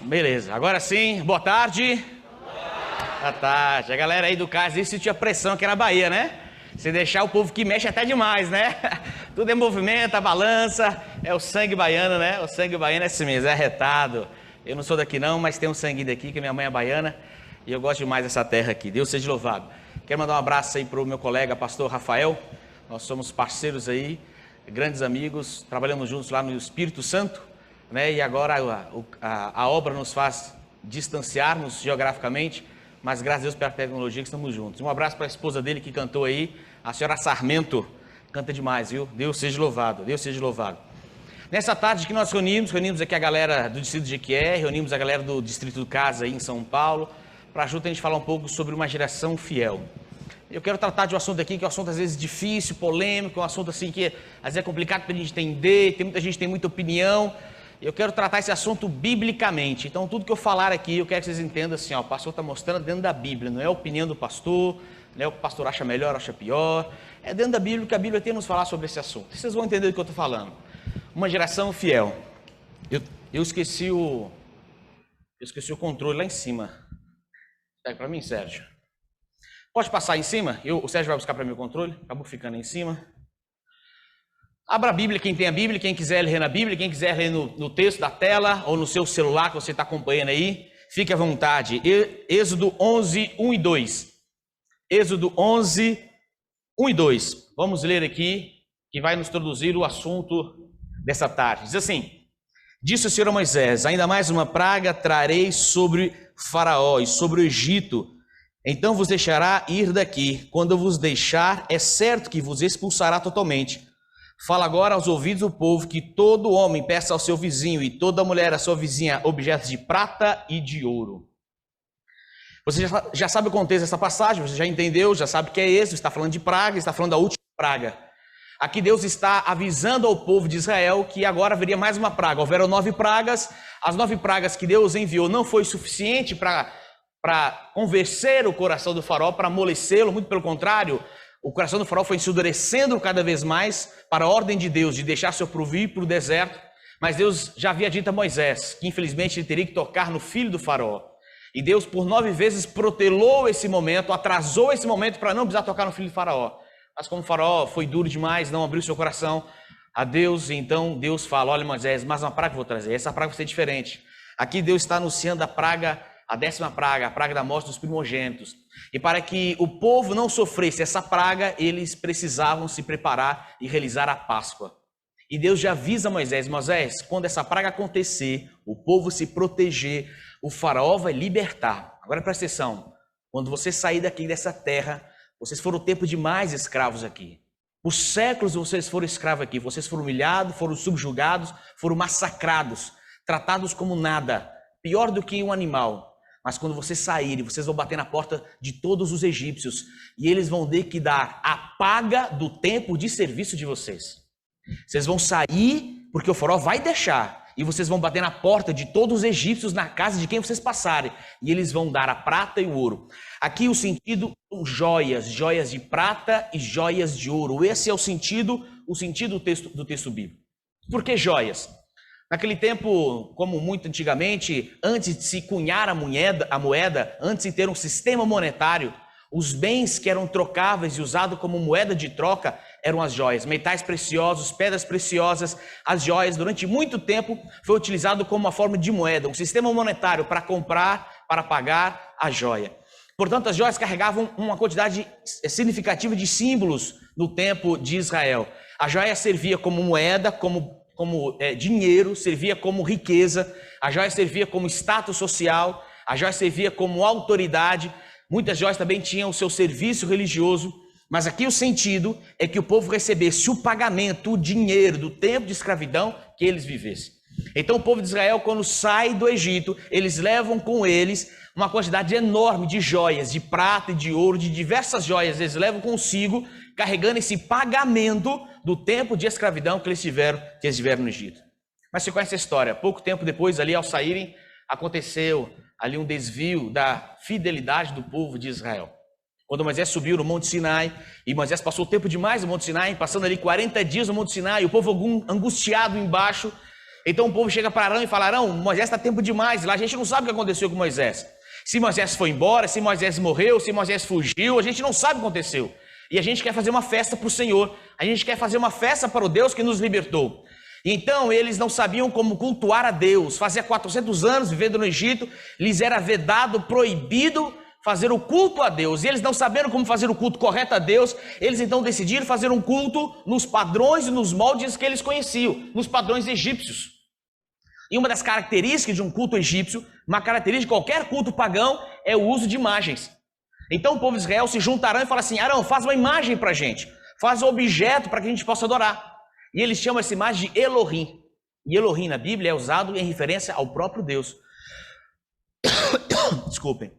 Beleza, agora sim, boa tarde. Boa tarde. A galera aí do Cais sentiu a pressão aqui na Bahia, né? Se deixar o povo que mexe até demais, né? Tudo é movimento, a balança, é o sangue baiano, né? O sangue baiano é assim mesmo, é arretado. Eu não sou daqui não, mas tem um sangue daqui, que minha mãe é baiana, e eu gosto demais dessa terra aqui. Deus seja louvado. Quero mandar um abraço aí pro meu colega, pastor Rafael. Nós somos parceiros aí, grandes amigos, trabalhamos juntos lá no Espírito Santo, né? E agora a obra nos faz distanciarmos geograficamente, mas graças a Deus pela tecnologia que estamos juntos. Um abraço para a esposa dele que cantou aí, a senhora Sarmento, canta demais, viu? Deus seja louvado, Deus seja louvado. Nessa tarde que nós reunimos aqui a galera do Distrito de Jequié, reunimos a galera do Distrito do Casa aí em São Paulo, para junto a gente falar um pouco sobre uma geração fiel. Eu quero tratar de um assunto aqui que é um assunto às vezes difícil, polêmico, um assunto assim que às vezes é complicado para a gente entender, tem muita gente que tem muita opinião. Eu quero tratar esse assunto biblicamente. Então tudo que eu falar aqui, eu quero que vocês entendam assim, ó, o pastor está mostrando dentro da Bíblia, não é a opinião do pastor, não é o que o pastor acha melhor, acha pior, é dentro da Bíblia que a Bíblia tem a nos falar sobre esse assunto. Vocês vão entender do que eu estou falando. Uma geração fiel. Eu esqueci o controle lá em cima. Pega para mim, Sérgio. Pode passar em cima? O Sérgio vai buscar para mim o controle. Acabou ficando em cima. Abra a Bíblia, quem tem a Bíblia, quem quiser ler na Bíblia, quem quiser ler no texto da tela ou no seu celular que você está acompanhando aí, fique à vontade. Êxodo 11, 1 e 2. Êxodo 11, 1 e 2. Vamos ler aqui, que vai nos introduzir o assunto dessa tarde. Diz assim: disse o Senhor a Moisés: ainda mais uma praga trarei sobre Faraó e sobre o Egito. Então vos deixará ir daqui. Quando eu vos deixar, é certo que vos expulsará totalmente. Fala agora aos ouvidos do povo que todo homem peça ao seu vizinho e toda mulher à sua vizinha objetos de prata e de ouro. Você já sabe o contexto dessa passagem, você já entendeu, já sabe que é esse, está falando de praga, está falando da última praga. Aqui Deus está avisando ao povo de Israel que agora haveria mais uma praga. Houveram 9 pragas, as 9 pragas que Deus enviou não foi suficiente para convencer o coração do faraó, para amolecê-lo, muito pelo contrário, o coração do faraó foi se endurecendo cada vez mais para a ordem de Deus de deixar seu povo ir para o deserto, mas Deus já havia dito a Moisés que infelizmente ele teria que tocar no filho do faraó. E Deus por 9 vezes protelou esse momento, atrasou esse momento para não precisar tocar no filho do faraó. Mas como o faraó foi duro demais, não abriu seu coração a Deus, então Deus fala: olha Moisés, mais uma praga que eu vou trazer, essa praga vai ser diferente. Aqui Deus está anunciando a praga, a 10ª praga, a praga da morte dos primogênitos. E para que o povo não sofresse essa praga, eles precisavam se preparar e realizar a Páscoa. E Deus já avisa Moisés: Moisés, quando essa praga acontecer, o povo se proteger, o faraó vai libertar. Agora presta atenção, quando você sair daqui dessa terra, vocês foram o tempo de mais escravos aqui. Por séculos vocês foram escravos aqui, vocês foram humilhados, foram subjugados, foram massacrados, tratados como nada, pior do que um animal. Mas quando vocês saírem, vocês vão bater na porta de todos os egípcios e eles vão ter que dar a paga do tempo de serviço de vocês. Vocês vão sair porque o faraó vai deixar e vocês vão bater na porta de todos os egípcios na casa de quem vocês passarem e eles vão dar a prata e o ouro. Aqui o sentido são joias, joias de prata e joias de ouro. Esse é o sentido do texto bíblico. Por que joias? Naquele tempo, como muito antigamente, antes de se cunhar a moeda, antes de ter um sistema monetário, os bens que eram trocáveis e usados como moeda de troca eram as joias, metais preciosos, pedras preciosas. As joias, durante muito tempo, foi utilizado como uma forma de moeda, um sistema monetário para comprar, para pagar a joia. Portanto, as joias carregavam uma quantidade significativa de símbolos no tempo de Israel. A joia servia como moeda, como dinheiro, servia como riqueza, a joia servia como status social, a joia servia como autoridade. Muitas joias também tinham o seu serviço religioso, mas aqui o sentido é que o povo recebesse o pagamento, o dinheiro do tempo de escravidão que eles vivessem. Então o povo de Israel, quando sai do Egito, eles levam com eles uma quantidade enorme de joias, de prata e de ouro, de diversas joias, eles levam consigo, carregando esse pagamento do tempo de escravidão que eles tiveram no Egito. Mas você conhece a história, pouco tempo depois, ali ao saírem, aconteceu ali um desvio da fidelidade do povo de Israel. Quando Moisés subiu no Monte Sinai, e Moisés passou tempo demais no Monte Sinai, passando ali 40 dias no Monte Sinai, o povo angustiado embaixo, Então o povo chega para Arão e fala: Arão, Moisés está tempo demais, lá a gente não sabe o que aconteceu com Moisés. Se Moisés foi embora, se Moisés morreu, se Moisés fugiu, a gente não sabe o que aconteceu. E a gente quer fazer uma festa para o Senhor, a gente quer fazer uma festa para o Deus que nos libertou. Então eles não sabiam como cultuar a Deus. Fazia 400 anos vivendo no Egito, lhes era vedado, proibido fazer o culto a Deus. E eles não sabendo como fazer o culto correto a Deus, eles então decidiram fazer um culto nos padrões e nos moldes que eles conheciam, nos padrões egípcios. E uma das características de um culto egípcio, uma característica de qualquer culto pagão, é o uso de imagens. Então o povo de Israel se juntarão e fala assim: Arão, faz uma imagem para a gente, faz um objeto para que a gente possa adorar. E eles chamam essa imagem de Elohim. E Elohim na Bíblia é usado em referência ao próprio Deus. Desculpem.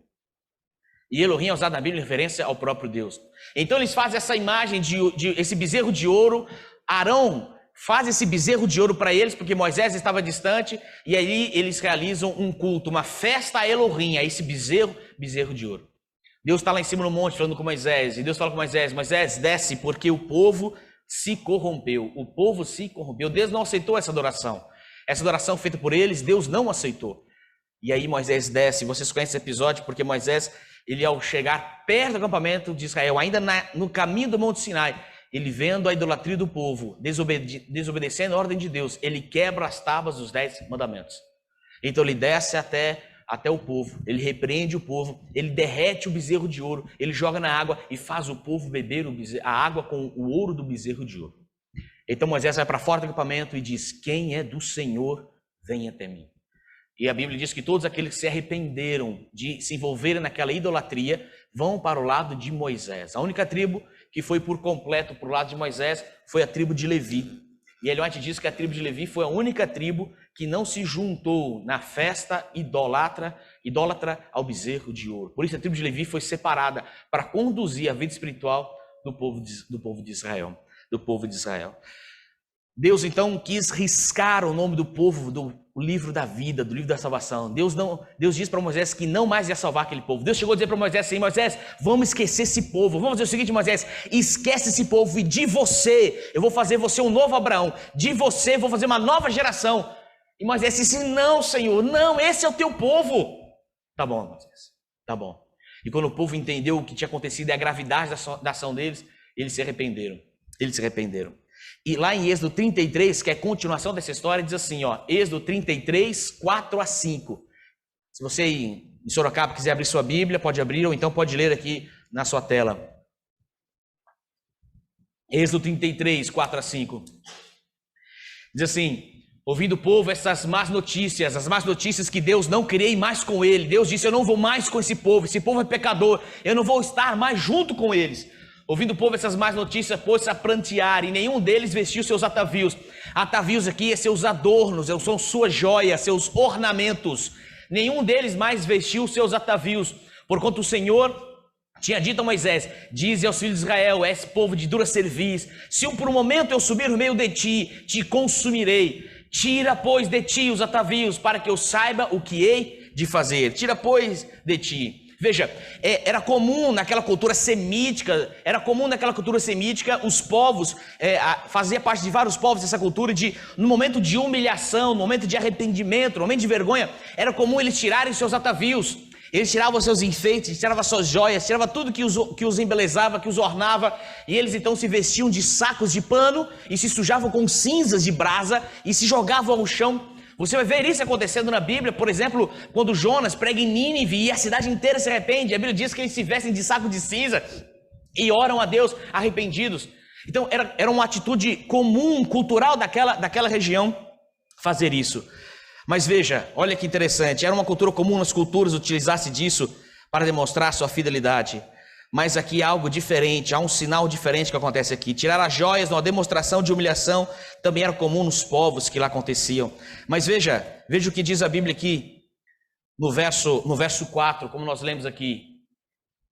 E Elohim é usado na Bíblia em referência ao próprio Deus. Então eles fazem essa imagem de esse bezerro de ouro. Arão faz esse bezerro de ouro para eles, porque Moisés estava distante. E aí eles realizam um culto, uma festa a Elohim, a esse bezerro de ouro. Deus está lá em cima no monte falando com Moisés. E Deus fala com Moisés: Moisés, desce, porque o povo se corrompeu. O povo se corrompeu. Deus não aceitou essa adoração. Essa adoração feita por eles, Deus não aceitou. E aí Moisés desce. Vocês conhecem esse episódio porque Moisés, ele ao chegar perto do acampamento de Israel, ainda no caminho do Monte Sinai, ele vendo a idolatria do povo, desobedecendo a ordem de Deus, ele quebra as tábuas dos 10 mandamentos. Então ele desce até o povo, ele repreende o povo, ele derrete o bezerro de ouro, ele joga na água e faz o povo beber a água com o ouro do bezerro de ouro. Então Moisés vai para fora do acampamento e diz: quem é do Senhor, vem até mim. E a Bíblia diz que todos aqueles que se arrependeram de se envolverem naquela idolatria vão para o lado de Moisés. A única tribo que foi por completo para o lado de Moisés foi a tribo de Levi. E Ellen White diz que a tribo de Levi foi a única tribo que não se juntou na festa idólatra ao bezerro de ouro. Por isso a tribo de Levi foi separada para conduzir a vida espiritual do povo de Israel. Deus então quis riscar o nome do povo do livro da vida, do livro da salvação. Deus disse para Moisés que não mais ia salvar aquele povo. Deus chegou a dizer para Moisés assim: Moisés, vamos esquecer esse povo. Vamos fazer o seguinte, Moisés, esquece esse povo e de você eu vou fazer você um novo Abraão. De você eu vou fazer uma nova geração. E Moisés disse: não, Senhor, não, esse é o teu povo. Tá bom, Moisés, tá bom. E quando o povo entendeu o que tinha acontecido e a gravidade da ação deles, eles se arrependeram. E lá em Êxodo 33, que é a continuação dessa história, diz assim, ó, Êxodo 33, 4 a 5. Se você em Sorocaba quiser abrir sua Bíblia, pode abrir, ou então pode ler aqui na sua tela. Êxodo 33, 4 a 5. Diz assim: ouvindo o povo essas más notícias, as más notícias que Deus não queria ir mais com ele. Deus disse: eu não vou mais com esse povo é pecador, eu não vou estar mais junto com eles. Ouvindo o povo essas más notícias, pôs-se a prantear, e nenhum deles vestiu seus atavios. Atavios aqui é seus adornos, são suas joias, seus ornamentos. Nenhum deles mais vestiu seus atavios, porquanto o Senhor tinha dito a Moisés: dize aos filhos de Israel, és povo de dura cerviz, se por um momento eu subir no meio de ti, te consumirei. Tira, pois, de ti os atavios, para que eu saiba o que hei de fazer. Tira, pois, de ti. Veja, era comum naquela cultura semítica, os povos, fazia parte de vários povos dessa cultura, no momento de humilhação, no momento de arrependimento, no momento de vergonha, era comum eles tirarem seus atavios, eles tiravam seus enfeites, tiravam suas joias, tiravam tudo que os embelezava, que os ornava, e eles então se vestiam de sacos de pano, e se sujavam com cinzas de brasa, e se jogavam ao chão. Você vai ver isso acontecendo na Bíblia, por exemplo, quando Jonas prega em Nínive e a cidade inteira se arrepende. A Bíblia diz que eles se vestem de saco de cinza e oram a Deus arrependidos. Então era uma atitude comum, cultural daquela região fazer isso. Mas veja, olha que interessante, era uma cultura comum nas culturas utilizar-se disso para demonstrar sua fidelidade. Mas aqui há algo diferente, há um sinal diferente que acontece aqui. Tirar as joias numa demonstração de humilhação também era comum nos povos que lá aconteciam. Mas veja o que diz a Bíblia aqui, no verso 4, como nós lemos aqui.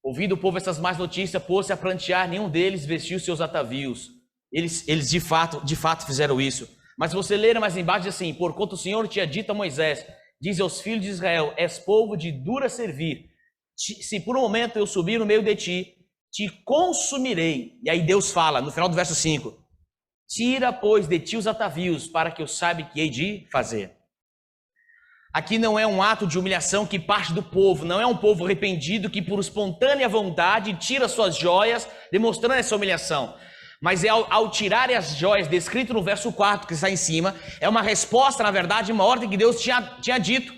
Ouvindo o povo essas más notícias, pôs-se a prantear, nenhum deles vestiu seus atavios. Eles de fato fizeram isso. Mas se você ler mais embaixo, diz assim: porquanto o Senhor tinha dito a Moisés, diz aos filhos de Israel, és povo de dura servir. Se por um momento eu subir no meio de ti, te consumirei. E aí Deus fala, no final do verso 5, Tira, pois, de ti os atavios, para que eu saiba o que hei de fazer. Aqui não é um ato de humilhação que parte do povo, não é um povo arrependido que por espontânea vontade tira suas joias, demonstrando essa humilhação. Mas ao tirarem as joias, descrito no verso 4 que está em cima, é uma resposta, na verdade, uma ordem que Deus tinha dito.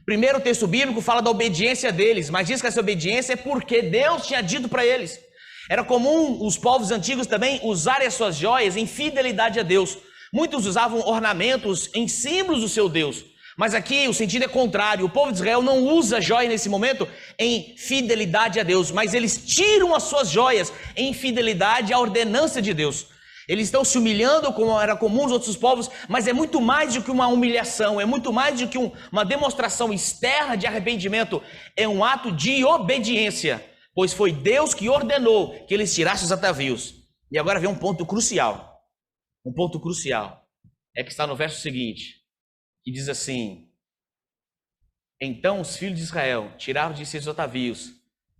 Primeiro o texto bíblico fala da obediência deles, mas diz que essa obediência é porque Deus tinha dito para eles. Era comum os povos antigos também usarem as suas joias em fidelidade a Deus. Muitos usavam ornamentos em símbolos do seu Deus. Mas aqui o sentido é contrário. O povo de Israel não usa joia nesse momento em fidelidade a Deus, mas eles tiram as suas joias em fidelidade à ordenança de Deus. Eles estão se humilhando como era comum os outros povos, mas é muito mais do que uma humilhação, é muito mais do que uma demonstração externa de arrependimento, é um ato de obediência, pois foi Deus que ordenou que eles tirassem os atavios. E agora vem um ponto crucial, é que está no verso seguinte, que diz assim: então os filhos de Israel tiraram de seus atavios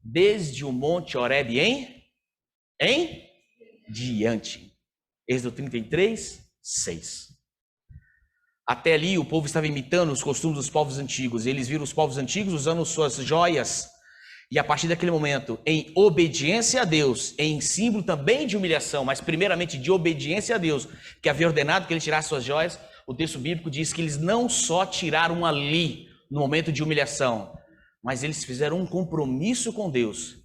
desde o monte Horebe em diante. Êxodo 33, 6. Até ali o povo estava imitando os costumes dos povos antigos. Eles viram os povos antigos usando suas joias. E a partir daquele momento, em obediência a Deus, em símbolo também de humilhação, mas primeiramente de obediência a Deus, que havia ordenado que eles tirassem suas joias, o texto bíblico diz que eles não só tiraram ali, no momento de humilhação, mas eles fizeram um compromisso com Deus,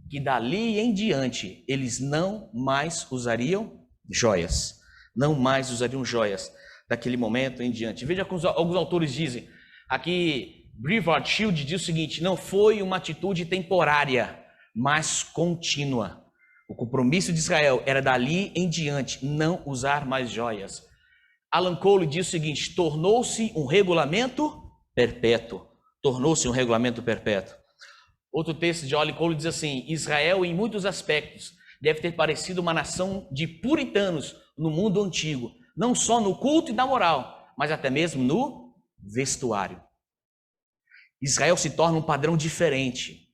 que dali em diante eles não mais usariam joias. Não mais usariam joias daquele momento em diante. Veja que alguns autores dizem, aqui Brevard Shield diz o seguinte: não foi uma atitude temporária, mas contínua. O compromisso de Israel era dali em diante não usar mais joias. Alan Cole diz o seguinte: tornou-se um regulamento perpétuo. Tornou-se um regulamento perpétuo. Outro texto de Alan Cole diz assim: Israel, em muitos aspectos, deve ter parecido uma nação de puritanos no mundo antigo, não só no culto e na moral, mas até mesmo no vestuário. Israel se torna um padrão diferente.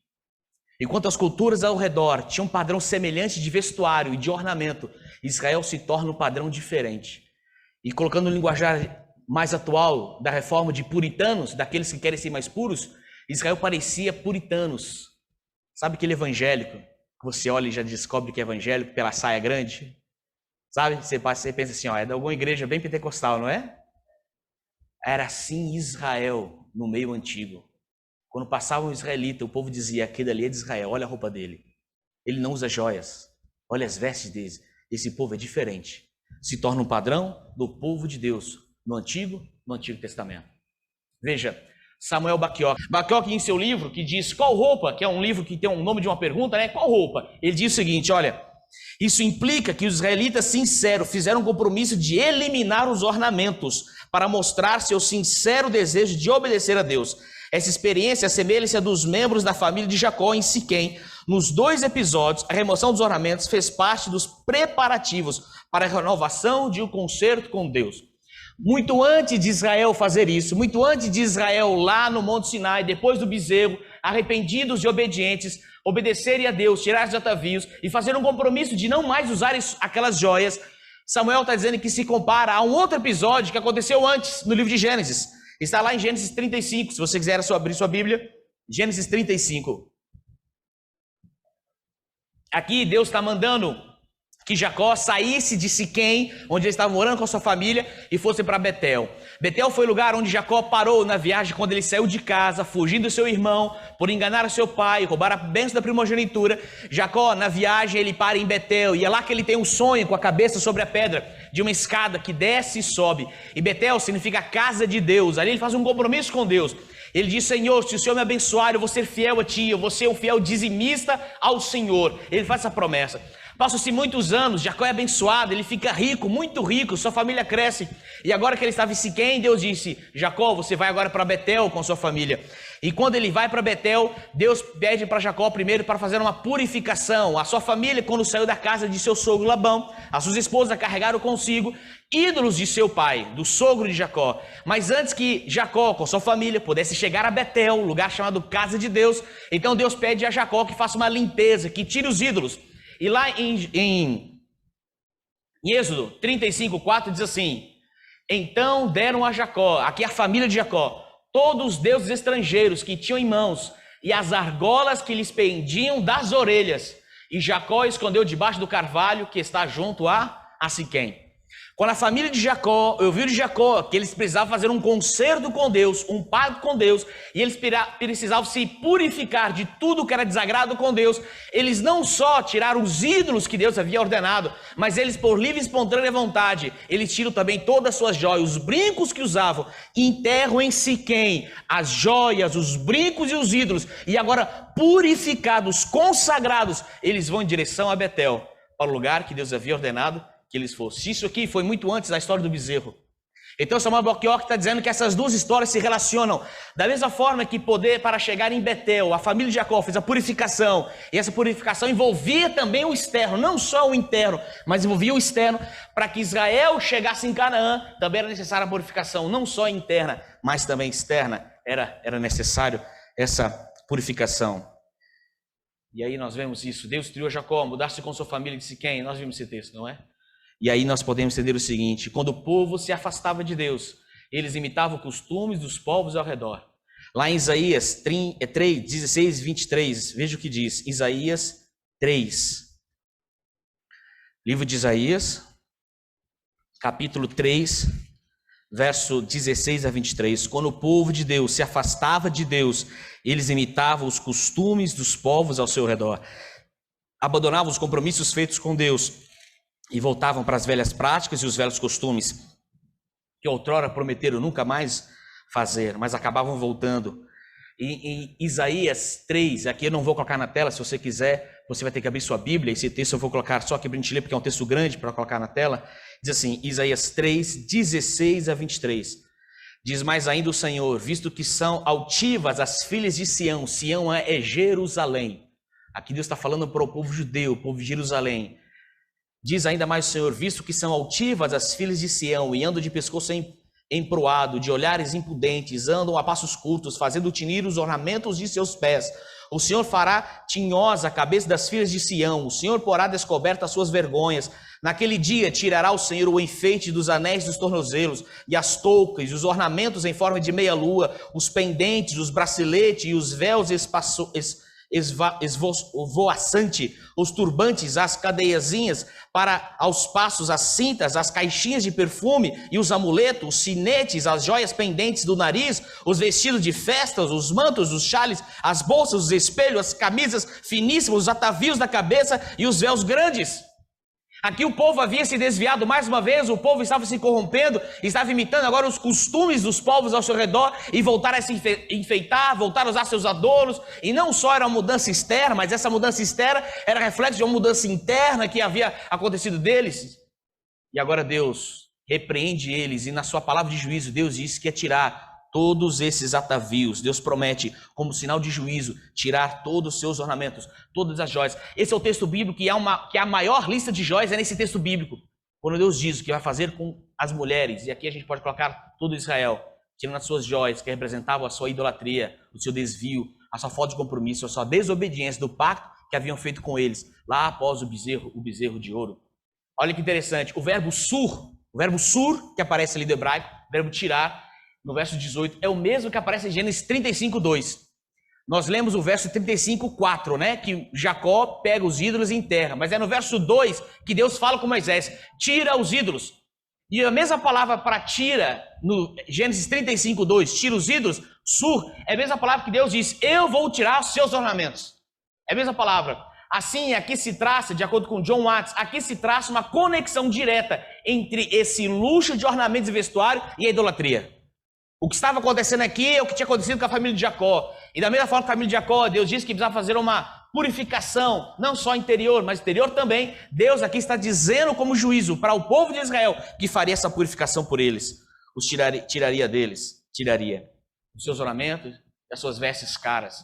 Enquanto as culturas ao redor tinham um padrão semelhante de vestuário e de ornamento, Israel se torna um padrão diferente. E colocando no linguajar mais atual da reforma de puritanos, daqueles que querem ser mais puros, Israel parecia puritanos. Sabe aquele evangélico que você olha e já descobre que é evangélico pela saia grande? Sabe? Você pensa assim, ó, é de alguma igreja bem pentecostal, não é? Era assim Israel no meio antigo. Quando passava um israelita, o povo dizia: aquele ali é de Israel, olha a roupa dele. Ele não usa joias, olha as vestes dele. Esse povo é diferente. Se torna um padrão do povo de Deus no Antigo Testamento. Veja, Samuel Bacchiocchi. Bacchiocchi, em seu livro, que diz qual roupa, que é um livro que tem um nome de uma pergunta, né? Qual roupa? Ele diz o seguinte: olha, isso implica que os israelitas sinceros fizeram um compromisso de eliminar os ornamentos para mostrar seu sincero desejo de obedecer a Deus. Essa experiência assemelha-se a dos membros da família de Jacó em Siquém. Nos dois episódios, a remoção dos ornamentos fez parte dos preparativos para a renovação de um concerto com Deus. Muito antes de Israel fazer isso, muito antes de Israel lá no Monte Sinai, depois do bezerro, arrependidos e obedientes, obedecerem a Deus, tirar os atavios e fazer um compromisso de não mais usar aquelas joias, Samuel está dizendo que se compara a um outro episódio que aconteceu antes, no livro de Gênesis. Está lá em Gênesis 35, se você quiser abrir sua Bíblia, Gênesis 35. Aqui Deus está mandando que Jacó saísse de Siquém, onde ele estava morando com a sua família, e fosse para Betel. Betel foi o lugar onde Jacó parou na viagem quando ele saiu de casa, fugindo do seu irmão, por enganar o seu pai, roubar a bênção da primogenitura. Jacó, na viagem, ele para em Betel, e é lá que ele tem um sonho com a cabeça sobre a pedra, de uma escada que desce e sobe. E Betel significa casa de Deus. Ali ele faz um compromisso com Deus. Ele diz: Senhor, se o Senhor me abençoar, eu vou ser fiel a Ti, eu vou ser um fiel dizimista ao Senhor. Ele faz essa promessa. Passam-se muitos anos, Jacó é abençoado, ele fica rico, muito rico, sua família cresce. E agora que ele estava em Siquém, Deus disse: Jacó, você vai agora para Betel com sua família. E quando ele vai para Betel, Deus pede para Jacó primeiro para fazer uma purificação. A sua família, quando saiu da casa de seu sogro Labão, as suas esposas carregaram consigo ídolos de seu pai, do sogro de Jacó. Mas antes que Jacó, com sua família, pudesse chegar a Betel, lugar chamado Casa de Deus, então Deus pede a Jacó que faça uma limpeza, que tire os ídolos. E lá em Em Êxodo 35:4 diz assim: então deram a Jacó, aqui a família de Jacó, todos os deuses estrangeiros que tinham em mãos e as argolas que lhes pendiam das orelhas. E Jacó escondeu debaixo do carvalho que está junto a Siquém. Quando a família de Jacó ouviu de Jacó que eles precisavam fazer um concerto com Deus, um pacto com Deus, e eles precisavam se purificar de tudo que era desagrado com Deus, eles não só tiraram os ídolos que Deus havia ordenado, mas eles, por livre e espontânea vontade, eles tiram também todas as suas joias, os brincos que usavam, e enterram em Siquém as joias, os brincos e os ídolos, e agora purificados, consagrados, eles vão em direção a Betel, para o lugar que Deus havia ordenado que eles fossem. Isso aqui foi muito antes da história do bezerro. Então Samuel Bockiock está dizendo que essas duas histórias se relacionam. Da mesma forma que para chegar em Betel, a família de Jacó fez a purificação, e essa purificação envolvia também o externo, não só o interno, mas envolvia o externo. Para que Israel chegasse em Canaã, também era necessária a purificação, não só interna, mas também externa. Era necessário essa purificação. E aí nós vemos isso. Deus criou Jacó, mudar-se com sua família de Siquém. Nós vimos esse texto, não é? E aí nós podemos entender o seguinte: quando o povo se afastava de Deus, eles imitavam costumes dos povos ao redor. Lá em Isaías 3, 16 e 23, veja o que diz, Isaías 3. Livro de Isaías, capítulo 3, verso 16 a 23. Quando o povo de Deus se afastava de Deus, eles imitavam os costumes dos povos ao seu redor. Abandonavam os compromissos feitos com Deus e voltavam para as velhas práticas e os velhos costumes que outrora prometeram nunca mais fazer, mas acabavam voltando. E em Isaías 3, aqui eu não vou colocar na tela, se você quiser, você vai ter que abrir sua Bíblia, esse texto eu vou colocar só aqui para a gente ler, porque é um texto grande para colocar na tela. Diz assim, Isaías 3, 16 a 23. Diz mais ainda o Senhor: visto que são altivas as filhas de Sião, Sião é Jerusalém. Aqui Deus está falando para o povo judeu, o povo de Jerusalém. Diz ainda mais o Senhor: visto que são altivas as filhas de Sião, e andam de pescoço emproado, de olhares impudentes, andam a passos curtos, fazendo tinir os ornamentos de seus pés. O Senhor fará tinhosa a cabeça das filhas de Sião, o Senhor porá descoberta as suas vergonhas. Naquele dia tirará o Senhor o enfeite dos anéis dos tornozelos, e as toucas, e os ornamentos em forma de meia-lua, os pendentes, os braceletes e os véus esvoaçante, os turbantes, as cadeiazinhas, para aos passos, as cintas, as caixinhas de perfume e os amuletos, os sinetes, as joias pendentes do nariz, os vestidos de festas, os mantos, os chales, as bolsas, os espelhos, as camisas finíssimas, os atavios da cabeça e os véus grandes. Aqui o povo havia se desviado mais uma vez, o povo estava se corrompendo, estava imitando agora os costumes dos povos ao seu redor e voltaram a se enfeitar, voltaram a usar seus adornos, e não só era uma mudança externa, mas essa mudança externa era reflexo de uma mudança interna que havia acontecido deles. E agora Deus repreende eles, e na sua palavra de juízo Deus diz que é tirar todos esses atavios. Deus promete, como sinal de juízo, tirar todos os seus ornamentos, todas as joias. Esse é o texto bíblico que a maior lista de joias é nesse texto bíblico. Quando Deus diz o que vai fazer com as mulheres, e aqui a gente pode colocar todo Israel, tirando as suas joias, que representavam a sua idolatria, o seu desvio, a sua falta de compromisso, a sua desobediência do pacto que haviam feito com eles, lá após o bezerro de ouro. Olha que interessante, o verbo sur, que aparece ali do hebraico, o verbo tirar, no verso 18, é o mesmo que aparece em Gênesis 35:2. Nós lemos o verso 35:4, né? Que Jacó pega os ídolos e enterra. Mas é no verso 2 que Deus fala com Moisés: tira os ídolos. E a mesma palavra para tira, no Gênesis 35:2, tira os ídolos, sur, é a mesma palavra que Deus diz: eu vou tirar os seus ornamentos. É a mesma palavra. Assim, aqui se traça, de acordo com John Watts, aqui se traça uma conexão direta entre esse luxo de ornamentos e vestuário e a idolatria. O que estava acontecendo aqui é o que tinha acontecido com a família de Jacó. E da mesma forma que a família de Jacó, Deus disse que precisava fazer uma purificação, não só interior, mas exterior também. Deus aqui está dizendo como juízo para o povo de Israel que faria essa purificação por eles. Os tiraria deles, tiraria os seus ornamentos e as suas vestes caras.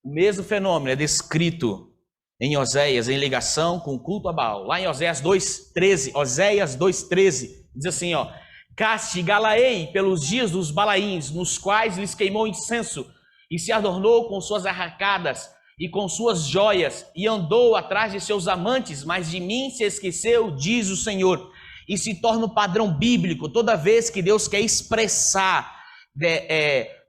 O mesmo fenômeno é descrito em Oséias, em ligação com o culto a Baal. Lá em Oséias 2:13, diz assim, ó: castigá-la-ei pelos dias dos Balaíns, nos quais lhes queimou incenso, e se adornou com suas arracadas e com suas joias, e andou atrás de seus amantes, mas de mim se esqueceu, diz o Senhor. e se torna um padrão bíblico toda vez que Deus quer expressar,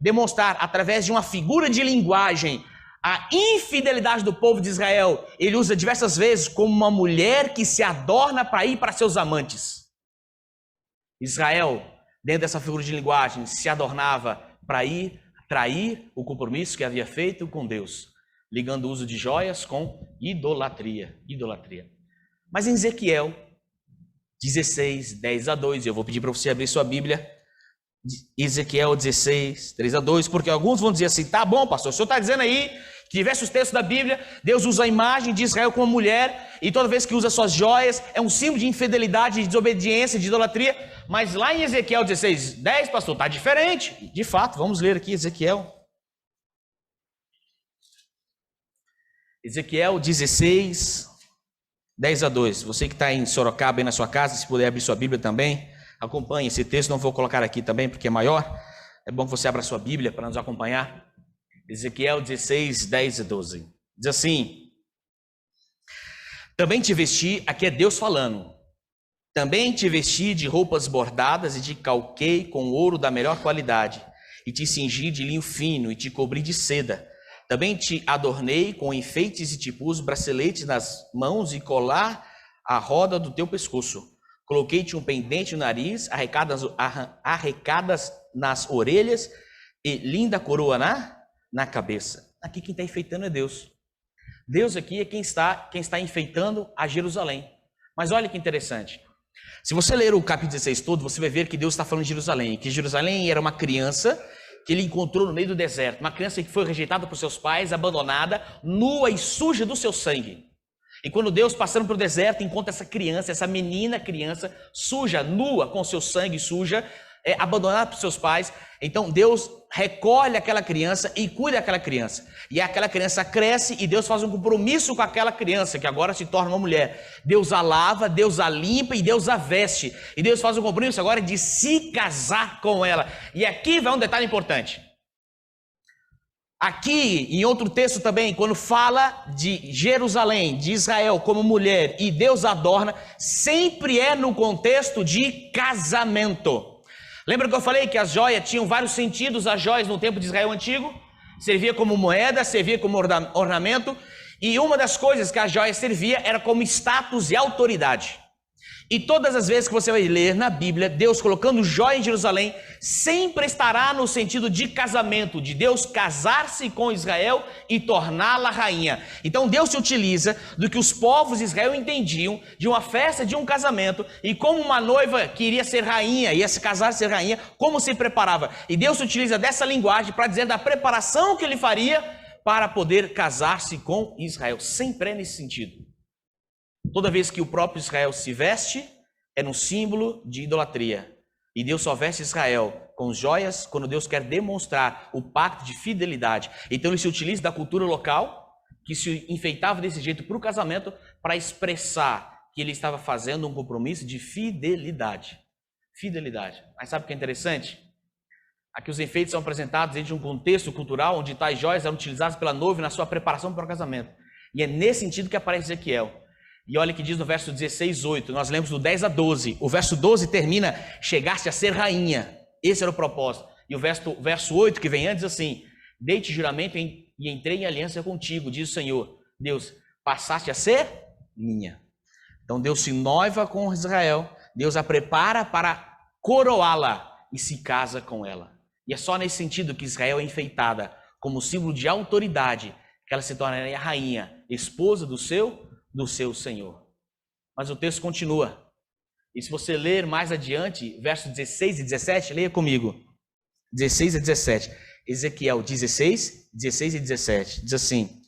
demonstrar através de uma figura de linguagem a infidelidade do povo de Israel. Ele usa diversas vezes como uma mulher que se adorna para ir para seus amantes. Israel, dentro dessa figura de linguagem, se adornava para ir trair o compromisso que havia feito com Deus, ligando o uso de joias com idolatria. Mas em Ezequiel 16, 10-2, eu vou pedir para você abrir sua Bíblia, Ezequiel 16, 3-2, porque alguns vão dizer assim, tá bom, pastor, o senhor está dizendo aí que diversos textos da Bíblia, Deus usa a imagem de Israel como mulher, e toda vez que usa suas joias, é um símbolo de infidelidade, de desobediência, de idolatria, mas lá em Ezequiel 16, 10, pastor, está diferente. De fato, vamos ler aqui Ezequiel 16, 10-2, você que está em Sorocaba, aí na sua casa, se puder abrir sua Bíblia também, acompanhe esse texto, não vou colocar aqui também porque é maior, é bom que você abra sua Bíblia para nos acompanhar. Ezequiel 16, 10-12, diz assim: também te vesti, aqui é Deus falando, também te vesti de roupas bordadas e te calquei com ouro da melhor qualidade, e te cingi de linho fino e te cobri de seda. Também te adornei com enfeites e te pus braceletes nas mãos e colar à roda do teu pescoço. Coloquei-te um pendente no nariz, arrecadas nas orelhas e linda coroa na cabeça. Aqui quem está enfeitando é Deus. Deus aqui é quem está enfeitando a Jerusalém. Mas olha que interessante. Se você ler o capítulo 16 todo, você vai ver que Deus está falando de Jerusalém. Que Jerusalém era uma criança que ele encontrou no meio do deserto. Uma criança que foi rejeitada por seus pais, abandonada, nua e suja do seu sangue. E quando Deus, passando pelo deserto, encontra essa criança, essa menina criança, suja, nua, com seu sangue suja, abandonada por seus pais, então Deus recolhe aquela criança e cuida daquela criança. E aquela criança cresce e Deus faz um compromisso com aquela criança, que agora se torna uma mulher. Deus a lava, Deus a limpa e Deus a veste. E Deus faz um compromisso agora de se casar com ela. E aqui vai um detalhe importante. Aqui, em outro texto também, quando fala de Jerusalém, de Israel como mulher, e Deus adorna, sempre é no contexto de casamento. Lembra que eu falei que as joias tinham vários sentidos, as joias no tempo de Israel antigo? Servia como moeda, servia como ornamento, e uma das coisas que a joia servia era como status e autoridade. E todas as vezes que você vai ler na Bíblia, Deus colocando joia em Jerusalém, sempre estará no sentido de casamento, de Deus casar-se com Israel e torná-la rainha. Então Deus se utiliza do que os povos de Israel entendiam de uma festa, de um casamento, e como uma noiva que iria ser rainha, ia se casar, ser rainha, como se preparava. E Deus se utiliza dessa linguagem para dizer da preparação que ele faria para poder casar-se com Israel. Sempre é nesse sentido. Toda vez que o próprio Israel se veste, é um símbolo de idolatria. E Deus só veste Israel com joias quando Deus quer demonstrar o pacto de fidelidade. Então ele se utiliza da cultura local, que se enfeitava desse jeito para o casamento, para expressar que ele estava fazendo um compromisso de fidelidade. Fidelidade. Mas sabe o que é interessante? Aqui os enfeites são apresentados dentro de um contexto cultural onde tais joias eram utilizadas pela noiva na sua preparação para o casamento. E é nesse sentido que aparece Ezequiel. E olha que diz no verso 16, 8, nós lemos do 10-12, o verso 12 termina, chegaste a ser rainha, esse era o propósito. E o verso 8 que vem antes assim, dei-te juramento e entrei em aliança contigo, diz o Senhor, Deus, passaste a ser minha. Então Deus se noiva com Israel, Deus a prepara para coroá-la e se casa com ela. E é só nesse sentido que Israel é enfeitada, como símbolo de autoridade, que ela se tornaria rainha, esposa do seu Senhor. Mas o texto continua. E se você ler mais adiante, versos 16 e 17, leia comigo. 16 e 17. Ezequiel 16 e 17. Diz assim: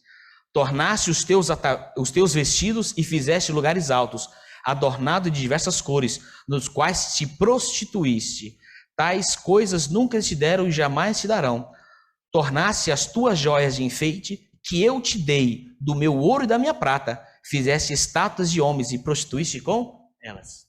tornaste os teus vestidos e fizeste lugares altos, adornado de diversas cores, nos quais te prostituíste. Tais coisas nunca te deram e jamais te darão. Tornaste as tuas joias de enfeite, que eu te dei do meu ouro e da minha prata, fizeste estátuas de homens e prostituíste com elas.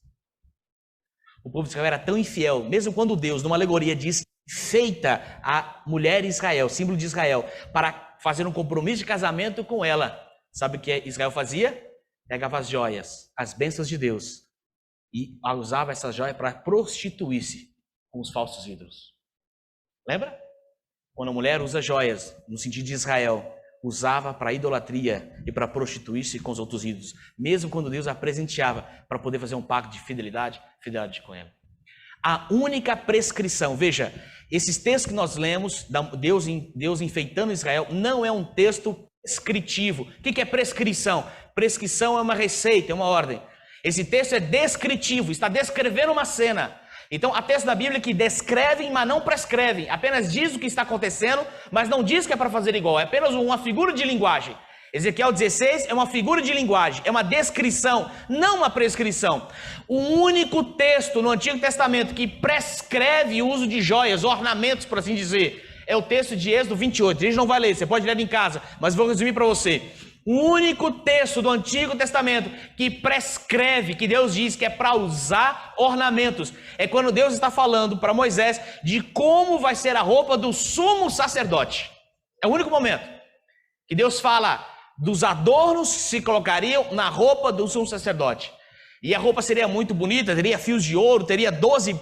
O povo de Israel era tão infiel, mesmo quando Deus, numa alegoria, diz feita a mulher Israel, símbolo de Israel, para fazer um compromisso de casamento com ela. Sabe o que Israel fazia? Pegava as joias, as bênçãos de Deus, e usava essa joia para prostituir-se com os falsos ídolos. Lembra? Quando a mulher usa joias, no sentido de Israel, usava para idolatria e para prostituir-se com os outros ídolos, mesmo quando Deus a presenteava para poder fazer um pacto de fidelidade com ela. A única prescrição, veja, esses textos que nós lemos, Deus enfeitando Israel, não é um texto prescritivo. O que é prescrição? Prescrição é uma receita, é uma ordem. Esse texto é descritivo, está descrevendo uma cena. Então, há textos da Bíblia que descrevem, mas não prescrevem. Apenas diz o que está acontecendo, mas não diz que é para fazer igual. É apenas uma figura de linguagem. Ezequiel 16 é uma figura de linguagem, é uma descrição, não uma prescrição. O único texto no Antigo Testamento que prescreve o uso de joias, ornamentos, por assim dizer, é o texto de Êxodo 28. A gente não vai ler, você pode ler em casa, mas vou resumir para você. O único texto do Antigo Testamento que prescreve, que Deus diz que é para usar ornamentos, é quando Deus está falando para Moisés de como vai ser a roupa do sumo sacerdote. É o único momento que Deus fala dos adornos que se colocariam na roupa do sumo sacerdote. E a roupa seria muito bonita, teria fios de ouro, teria 12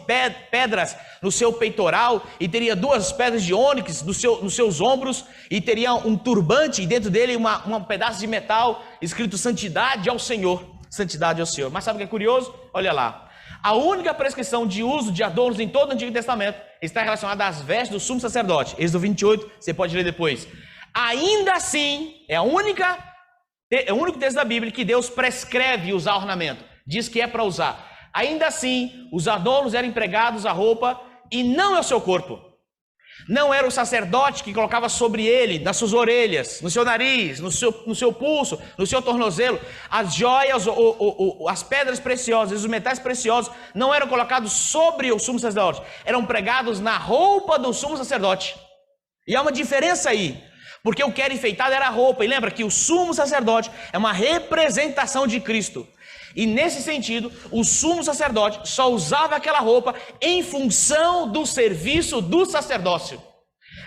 pedras no seu peitoral, e teria 2 pedras de ônix nos seus ombros, e teria um turbante, e dentro dele um pedaço de metal, escrito santidade ao Senhor. Santidade ao Senhor. Mas sabe o que é curioso? Olha lá. A única prescrição de uso de adornos em todo o Antigo Testamento está relacionada às vestes do sumo sacerdote. Êxodo 28, você pode ler depois. Ainda assim, é o único texto da Bíblia que Deus prescreve usar ornamento. Diz que é para usar. Ainda assim, os adornos eram empregados à roupa e não ao seu corpo. Não era o sacerdote que colocava sobre ele, nas suas orelhas, no seu nariz, no seu pulso, no seu tornozelo. As joias, as pedras preciosas, os metais preciosos não eram colocados sobre o sumo sacerdote. Eram pregados na roupa do sumo sacerdote. E há uma diferença aí. Porque o que era enfeitado era a roupa. E lembra que o sumo sacerdote é uma representação de Cristo. E nesse sentido, o sumo sacerdote só usava aquela roupa em função do serviço do sacerdócio.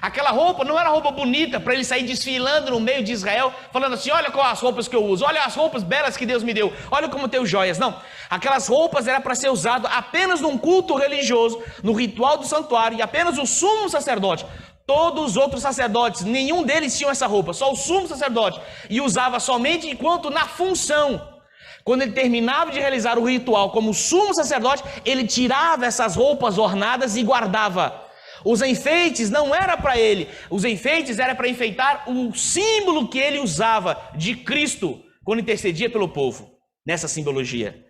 Aquela roupa não era roupa bonita para ele sair desfilando no meio de Israel, falando assim, olha quais as roupas que eu uso, olha as roupas belas que Deus me deu, olha como tenho joias. Não, aquelas roupas eram para ser usado apenas num culto religioso, no ritual do santuário, e apenas o sumo sacerdote. Todos os outros sacerdotes, nenhum deles tinha essa roupa, só o sumo sacerdote, e usava somente enquanto na função. Quando ele terminava de realizar o ritual como sumo sacerdote, ele tirava essas roupas ornadas e guardava. Os enfeites não era para ele, os enfeites era para enfeitar o símbolo que ele usava de Cristo quando intercedia pelo povo. Nessa simbologia,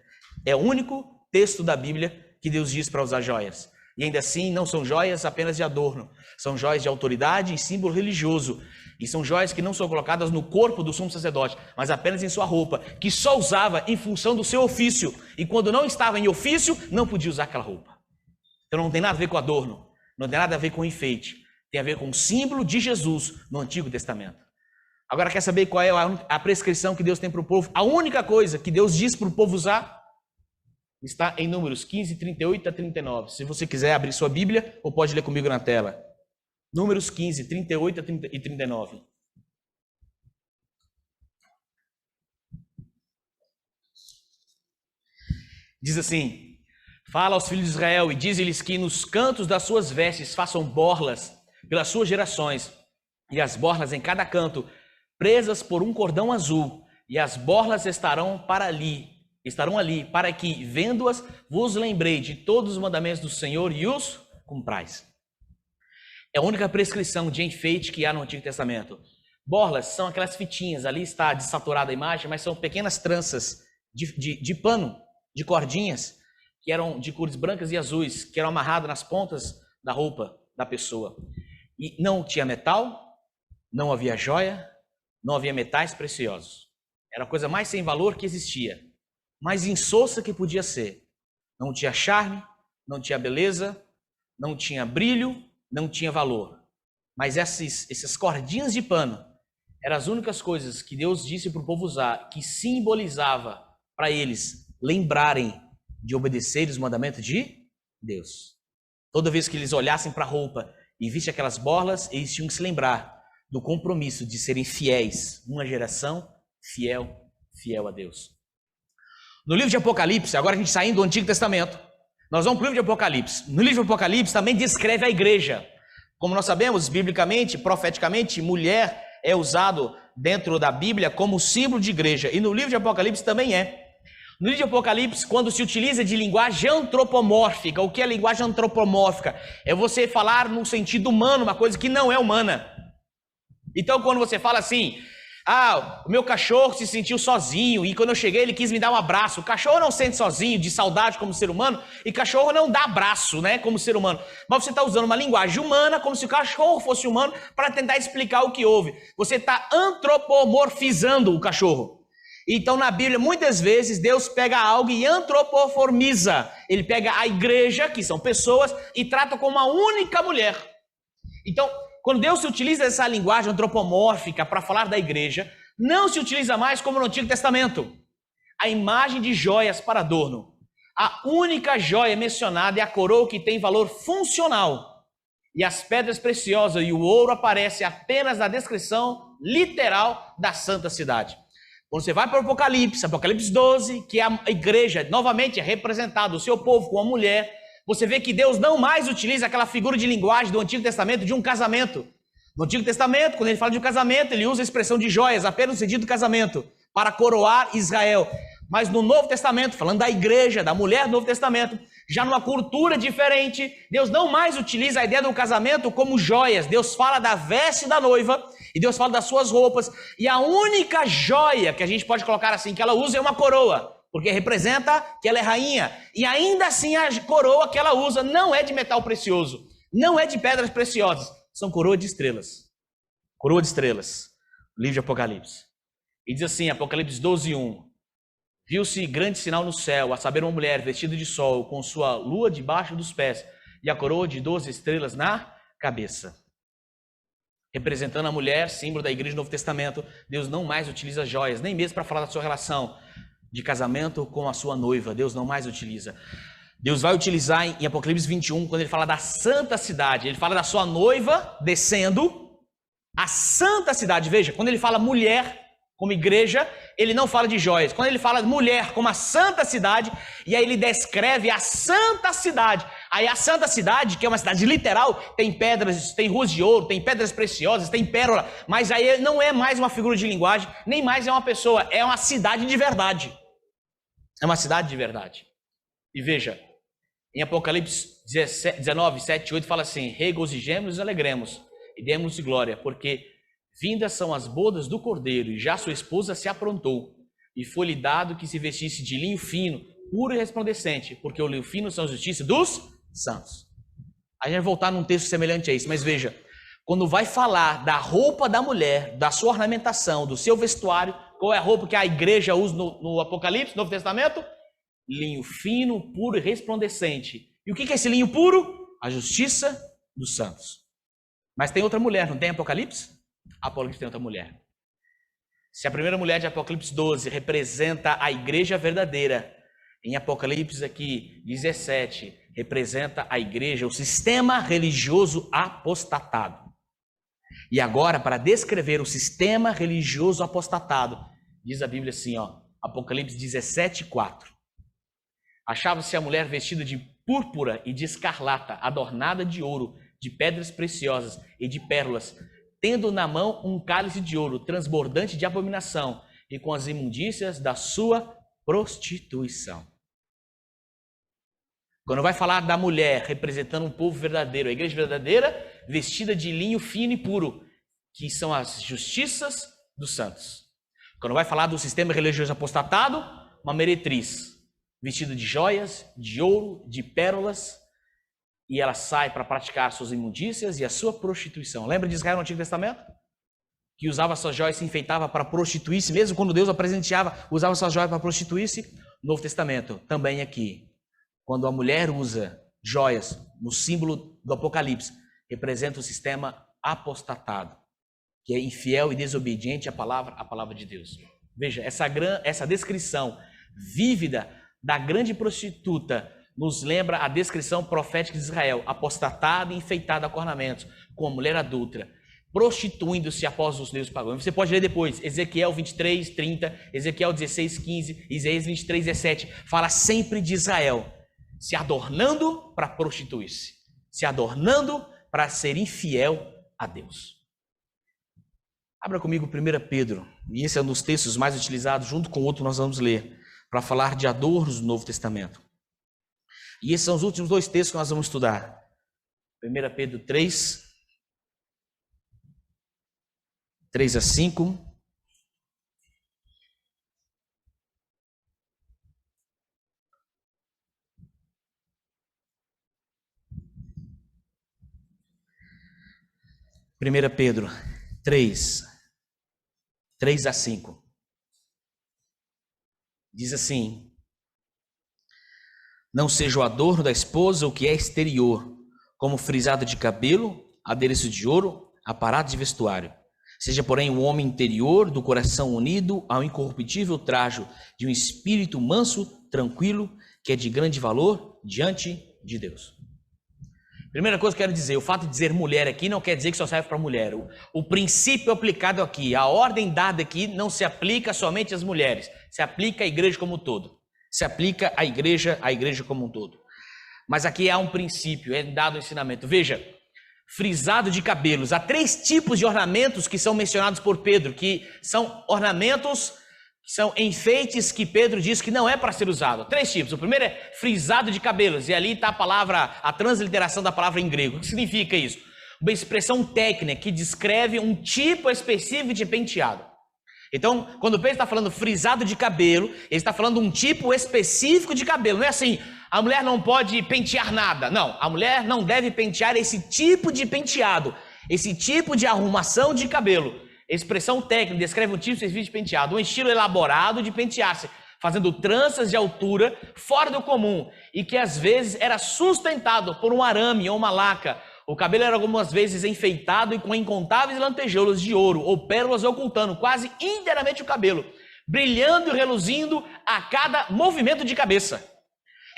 é o único texto da Bíblia que Deus diz para usar joias. E ainda assim não são joias apenas de adorno, são joias de autoridade e símbolo religioso. E são joias que não são colocadas no corpo do sumo sacerdote, mas apenas em sua roupa, que só usava em função do seu ofício. E quando não estava em ofício, não podia usar aquela roupa. Então não tem nada a ver com adorno, não tem nada a ver com enfeite. Tem a ver com o símbolo de Jesus no Antigo Testamento. Agora quer saber qual é a prescrição que Deus tem para o povo? A única coisa que Deus diz para o povo usar está em Números 15, 38 a 39. Se você quiser abrir sua Bíblia, ou pode ler comigo na tela. Números 15, 38 e 39. Diz assim: fala aos filhos de Israel e diz-lhes que nos cantos das suas vestes façam borlas pelas suas gerações, e as borlas em cada canto, presas por um cordão azul, e as borlas estarão ali, para que, vendo-as, vos lembrei de todos os mandamentos do Senhor e os cumprais. É a única prescrição de enfeite que há no Antigo Testamento. Borlas são aquelas fitinhas, ali está desaturada a imagem, mas são pequenas tranças de pano, de cordinhas, que eram de cores brancas e azuis, que eram amarradas nas pontas da roupa da pessoa. E não tinha metal, não havia joia, não havia metais preciosos. Era a coisa mais sem valor que existia, mais insossa que podia ser. Não tinha charme, não tinha beleza, não tinha brilho, não tinha valor. Mas essas cordinhas de pano eram as únicas coisas que Deus disse para o povo usar, que simbolizava para eles lembrarem de obedecer os mandamentos de Deus. Toda vez que eles olhassem para a roupa e vissem aquelas borlas, eles tinham que se lembrar do compromisso de serem fiéis, uma geração fiel a Deus. No livro de Apocalipse, agora a gente saindo do Antigo Testamento, nós vamos para o livro de Apocalipse. No livro de Apocalipse também descreve a igreja. Como nós sabemos, biblicamente, profeticamente, mulher é usado dentro da Bíblia como símbolo de igreja. E no livro de Apocalipse também é. No livro de Apocalipse, quando se utiliza de linguagem antropomórfica, o que é linguagem antropomórfica? É você falar no sentido humano, uma coisa que não é humana. Então, quando você fala assim, o meu cachorro se sentiu sozinho e quando eu cheguei ele quis me dar um abraço. O cachorro não sente sozinho, de saudade como ser humano, e cachorro não dá abraço, né, como ser humano. Mas você está usando uma linguagem humana, como se o cachorro fosse humano, para tentar explicar o que houve. Você está antropomorfizando o cachorro. Então, na Bíblia, muitas vezes, Deus pega algo e antropoformiza. Ele pega a igreja, que são pessoas, e trata como uma única mulher. Então, quando Deus se utiliza dessa linguagem antropomórfica para falar da igreja, não se utiliza mais como no Antigo Testamento. A imagem de joias para adorno. A única joia mencionada é a coroa que tem valor funcional. E as pedras preciosas e o ouro aparecem apenas na descrição literal da santa cidade. Quando você vai para o Apocalipse 12, que a igreja novamente é representada, o seu povo com a mulher, você vê que Deus não mais utiliza aquela figura de linguagem do Antigo Testamento de um casamento. No Antigo Testamento, quando ele fala de um casamento, ele usa a expressão de joias, apenas no sentido do casamento, para coroar Israel. Mas no Novo Testamento, falando da igreja, da mulher do Novo Testamento, já numa cultura diferente, Deus não mais utiliza a ideia do casamento como joias. Deus fala da veste da noiva e Deus fala das suas roupas. E a única joia que a gente pode colocar assim, que ela usa é uma coroa. Porque representa que ela é rainha. E ainda assim a coroa que ela usa não é de metal precioso. Não é de pedras preciosas. São coroa de estrelas. Coroa de estrelas. Livro de Apocalipse. E diz assim, Apocalipse 12:1. Viu-se grande sinal no céu, a saber uma mulher vestida de sol, com sua lua debaixo dos pés, e a coroa de 12 estrelas na cabeça. Representando a mulher, símbolo da igreja do Novo Testamento, Deus não mais utiliza joias, nem mesmo para falar da sua relação de casamento com a sua noiva. Deus não mais utiliza. Deus vai utilizar em Apocalipse 21, quando ele fala da santa cidade, ele fala da sua noiva descendo, a santa cidade. Veja, quando ele fala mulher como igreja, ele não fala de joias. Quando ele fala mulher como a santa cidade, e aí ele descreve a santa cidade. Aí a santa cidade, que é uma cidade literal, tem pedras, tem ruas de ouro, tem pedras preciosas, tem pérola, mas aí não é mais uma figura de linguagem, nem mais é uma pessoa, é uma cidade de verdade. É uma cidade de verdade. E veja, em Apocalipse 19, 7 e 8 fala assim, regozijemos e alegremos, e demos-lhe glória, porque vindas são as bodas do Cordeiro, e já sua esposa se aprontou, e foi-lhe dado que se vestisse de linho fino, puro e resplandecente, porque o linho fino são a justiça dos santos. A gente vai voltar num texto semelhante a isso, mas veja, quando vai falar da roupa da mulher, da sua ornamentação, do seu vestuário, qual é a roupa que a igreja usa no Apocalipse, no Novo Testamento? Linho fino, puro e resplandecente. E o que é esse linho puro? A justiça dos santos. Mas tem outra mulher, não tem Apocalipse? Apocalipse tem outra mulher. Se a primeira mulher de Apocalipse 12 representa a igreja verdadeira, em Apocalipse aqui 17 representa a igreja, o sistema religioso apostatado. E agora, para descrever o sistema religioso apostatado, diz a Bíblia assim, Apocalipse 17:4. Achava-se a mulher vestida de púrpura e de escarlata, adornada de ouro, de pedras preciosas e de pérolas, tendo na mão um cálice de ouro, transbordante de abominação, e com as imundícias da sua prostituição. Quando vai falar da mulher representando um povo verdadeiro, a igreja verdadeira, vestida de linho fino e puro, que são as justiças dos santos. Quando vai falar do sistema religioso apostatado, uma meretriz, vestida de joias, de ouro, de pérolas, e ela sai para praticar suas imundícias e a sua prostituição. Lembra de Israel no Antigo Testamento? Que usava suas joias, se enfeitava para prostituir-se, mesmo quando Deus a presenteava, usava suas joias para prostituir-se. Novo Testamento, também aqui. Quando a mulher usa joias no símbolo do Apocalipse, representa o sistema apostatado, que é infiel e desobediente à palavra de Deus. Veja, essa descrição vívida da grande prostituta nos lembra a descrição profética de Israel, apostatada e enfeitada com ornamentos, com a mulher adúltera. prostituindo-se após os deuses pagãos. Você pode ler depois, Ezequiel 23, 30, Ezequiel 16, 15, Isaías 23, 17. Fala sempre de Israel se adornando para prostituir-se, se adornando para ser infiel a Deus. Abra comigo 1 Pedro, e esse é um dos textos mais utilizados, junto com outro nós vamos ler, para falar de adornos do Novo Testamento. E esses são os últimos dois textos que nós vamos estudar. 1 Pedro 3, 3 a 5. Primeira Pedro 3, 3 a 5. Diz assim: não seja o adorno da esposa o que é exterior, como frisado de cabelo, adereço de ouro, aparato de vestuário. Seja, porém, o homem interior, do coração unido ao incorruptível trajo de um espírito manso, tranquilo, que é de grande valor diante de Deus. Primeira coisa que eu quero dizer, o fato de dizer mulher aqui não quer dizer que só serve para mulher. O princípio aplicado aqui, a ordem dada aqui não se aplica somente às mulheres, se aplica à igreja como um todo. Se aplica à igreja como um todo. Mas aqui há um princípio, é dado o ensinamento. Veja, frisado de cabelos. Há 3 tipos de ornamentos que são mencionados por Pedro, que são ornamentos, são enfeites que Pedro diz que não é para ser usado. 3 tipos. O primeiro é frisado de cabelos, e ali está a palavra, a transliteração da palavra em grego. O que significa isso? Uma expressão técnica que descreve um tipo específico de penteado. Então, quando Pedro está falando frisado de cabelo, ele está falando um tipo específico de cabelo. Não é assim, a mulher não pode pentear nada. Não, a mulher não deve pentear esse tipo de penteado, esse tipo de arrumação de cabelo. Expressão técnica descreve um tipo específico de penteado, um estilo elaborado de pentear-se, fazendo tranças de altura fora do comum e que às vezes era sustentado por um arame ou uma laca. O cabelo era algumas vezes enfeitado e com incontáveis lantejoulas de ouro ou pérolas ocultando quase inteiramente o cabelo, brilhando e reluzindo a cada movimento de cabeça.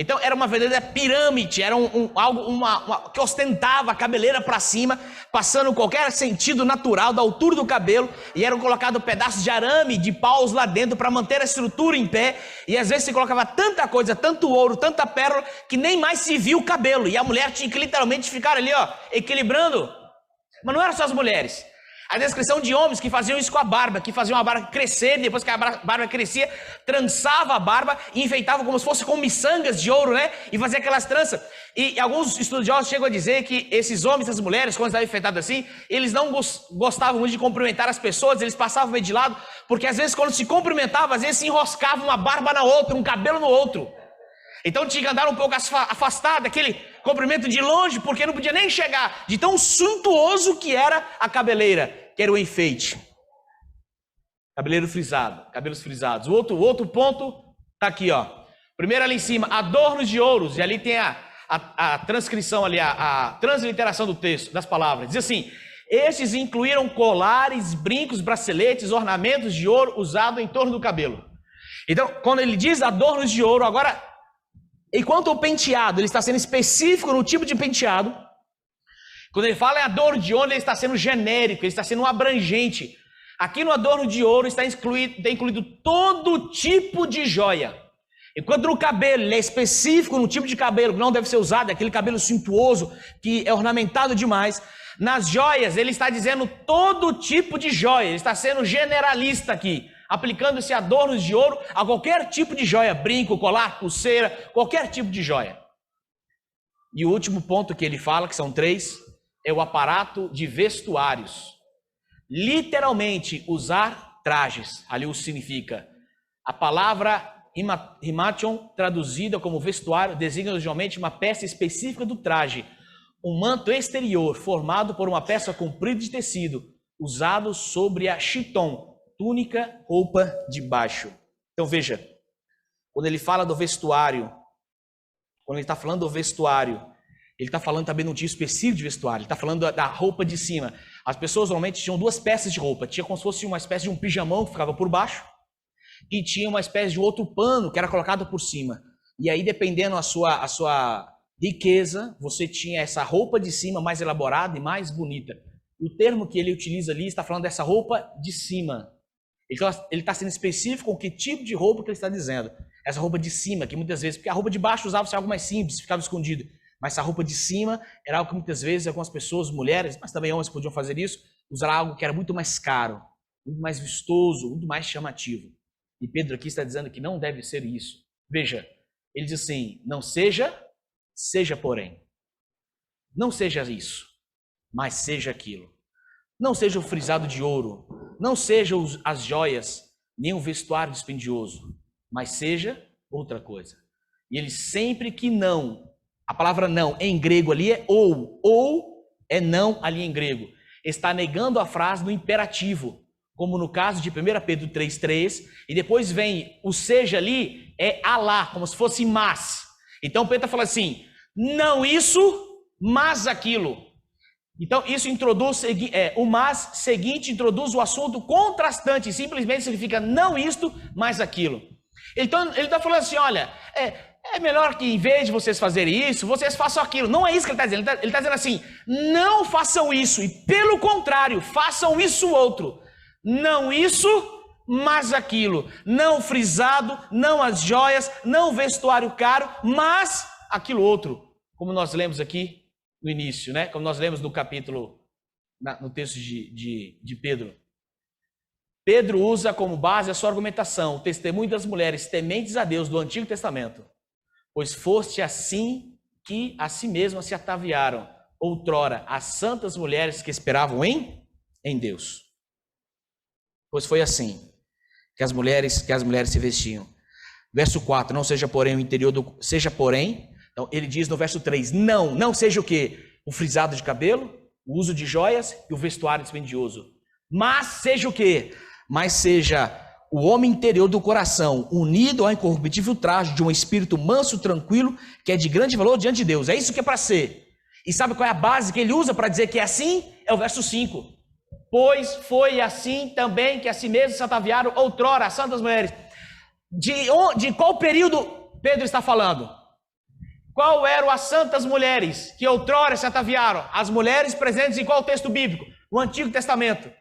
Então era uma verdadeira pirâmide, era algo que ostentava a cabeleira para cima, passando qualquer sentido natural da altura do cabelo, e eram colocados pedaços de arame, de paus lá dentro para manter a estrutura em pé, e às vezes se colocava tanta coisa, tanto ouro, tanta pérola, que nem mais se via o cabelo, e a mulher tinha que literalmente ficar ali, ó, equilibrando. Mas não eram só as mulheres. A descrição de homens que faziam isso com a barba, que faziam a barba crescer, e depois que a barba crescia, trançava a barba e enfeitava como se fosse com miçangas de ouro, né? E fazia aquelas tranças. E alguns estudiosos chegam a dizer que esses homens e as mulheres, quando estavam enfeitados assim, eles não gostavam muito de cumprimentar as pessoas, eles passavam meio de lado, porque às vezes quando se cumprimentavam, às vezes se enroscava uma barba na outra, um cabelo no outro. Então tinha que andar um pouco afastado, aquele cumprimento de longe, porque não podia nem chegar, de tão suntuoso que era a cabeleira, que era o enfeite. Cabeleiro frisado, cabelos frisados. O outro ponto está aqui, ó. Primeiro ali em cima, adornos de ouros, e ali tem a transcrição ali, a transliteração do texto, das palavras. Diz assim: estes incluíram colares, brincos, braceletes, ornamentos de ouro usado em torno do cabelo. Então, quando ele diz adornos de ouro, agora, enquanto o penteado, ele está sendo específico no tipo de penteado. Quando ele fala em adorno de ouro, ele está sendo genérico, ele está sendo abrangente. Aqui no adorno de ouro está incluído todo tipo de joia. Enquanto no cabelo, ele é específico no tipo de cabelo que não deve ser usado, é aquele cabelo suntuoso, que é ornamentado demais. Nas joias, ele está dizendo todo tipo de joia, ele está sendo generalista aqui, aplicando esse adornos de ouro a qualquer tipo de joia, brinco, colar, pulseira, qualquer tipo de joia. E o último ponto que ele fala, que são 3, é o aparato de vestuários. Literalmente, usar trajes. Ali o significa. A palavra himation, traduzida como vestuário, designa geralmente uma peça específica do traje. Um manto exterior, formado por uma peça comprida de tecido, usado sobre a chiton, túnica, roupa de baixo. Então veja, quando ele fala do vestuário, quando ele está falando do vestuário, ele está falando também de um tipo específico de vestuário, ele está falando da roupa de cima. As pessoas normalmente tinham 2 peças de roupa, tinha como se fosse uma espécie de um pijamão que ficava por baixo, e tinha uma espécie de outro pano que era colocado por cima. E aí, dependendo a sua riqueza, você tinha essa roupa de cima mais elaborada e mais bonita. o termo que ele utiliza ali está falando dessa roupa de cima. Ele está sendo específico com que tipo de roupa que ele está dizendo. Essa roupa de cima, que muitas vezes, porque a roupa de baixo usava-se algo mais simples, ficava escondido. Mas essa roupa de cima era algo que muitas vezes algumas pessoas, mulheres, mas também homens podiam fazer isso, usar algo que era muito mais caro, muito mais vistoso, muito mais chamativo. E Pedro aqui está dizendo que não deve ser isso. Veja, ele diz assim, não seja, seja porém. Não seja isso, mas seja aquilo. Não seja o frisado de ouro, não seja as joias, nem o vestuário dispendioso, mas seja outra coisa. E ele sempre que não, a palavra não em grego ali é ou é não ali em grego. Está negando a frase no imperativo, como no caso de 1 Pedro 3,3, e depois vem o seja ali, é alá, como se fosse mas. Então Pedro está falando assim, não isso, mas aquilo. Então isso introduz, o mas seguinte introduz o assunto contrastante, simplesmente significa não isto, mas aquilo. Então ele está falando assim, olha, é melhor que em vez de vocês fazerem isso, vocês façam aquilo. Não é isso que ele está dizendo, ele está dizendo assim, não façam isso, e pelo contrário, façam isso outro. Não isso, mas aquilo. Não frisado, não as joias, não vestuário caro, mas aquilo outro. Como nós lemos aqui no início, né? Como nós lemos no capítulo, no texto de Pedro. Pedro usa como base a sua argumentação, o testemunho das mulheres tementes a Deus do Antigo Testamento. Pois foste assim que a si mesmas se ataviaram, outrora, as santas mulheres que esperavam em Deus. Pois foi assim que as mulheres se vestiam. Verso 4, não seja porém o interior do... Seja porém, então ele diz no verso 3, não seja o quê? O frisado de cabelo, o uso de joias e o vestuário dispendioso. Mas seja o quê? Mas seja o homem interior do coração, unido ao incorruptível traje de um espírito manso, tranquilo, que é de grande valor diante de Deus. É isso que é para ser. E sabe qual é a base que ele usa para dizer que é assim? É o verso 5. Pois foi assim também que a si mesmos se ataviaram outrora as santas mulheres. De qual período Pedro está falando? Qual eram as santas mulheres que outrora se ataviaram? As mulheres presentes em qual texto bíblico? O Antigo Testamento.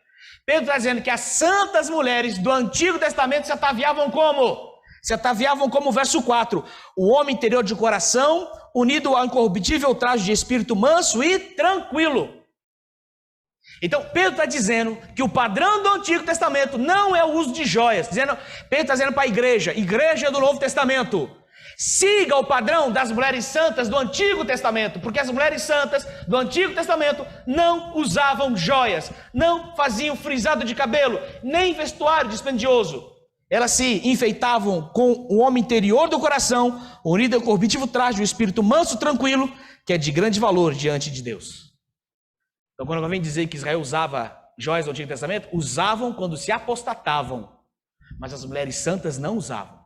Pedro está dizendo que as santas mulheres do Antigo Testamento se ataviavam como? Se ataviavam como verso 4. O homem interior de coração, unido ao incorruptível traje de espírito manso e tranquilo. Então Pedro está dizendo que o padrão do Antigo Testamento não é o uso de joias. Pedro está dizendo para a igreja do Novo Testamento, siga o padrão das mulheres santas do Antigo Testamento, porque as mulheres santas do Antigo Testamento não usavam joias, não faziam frisado de cabelo, nem vestuário dispendioso. Elas se enfeitavam com o homem interior do coração, unido ao incorruptível traje do espírito manso, tranquilo, que é de grande valor diante de Deus. Então, quando alguém dizer que Israel usava joias do Antigo Testamento, usavam quando se apostatavam, mas as mulheres santas não usavam.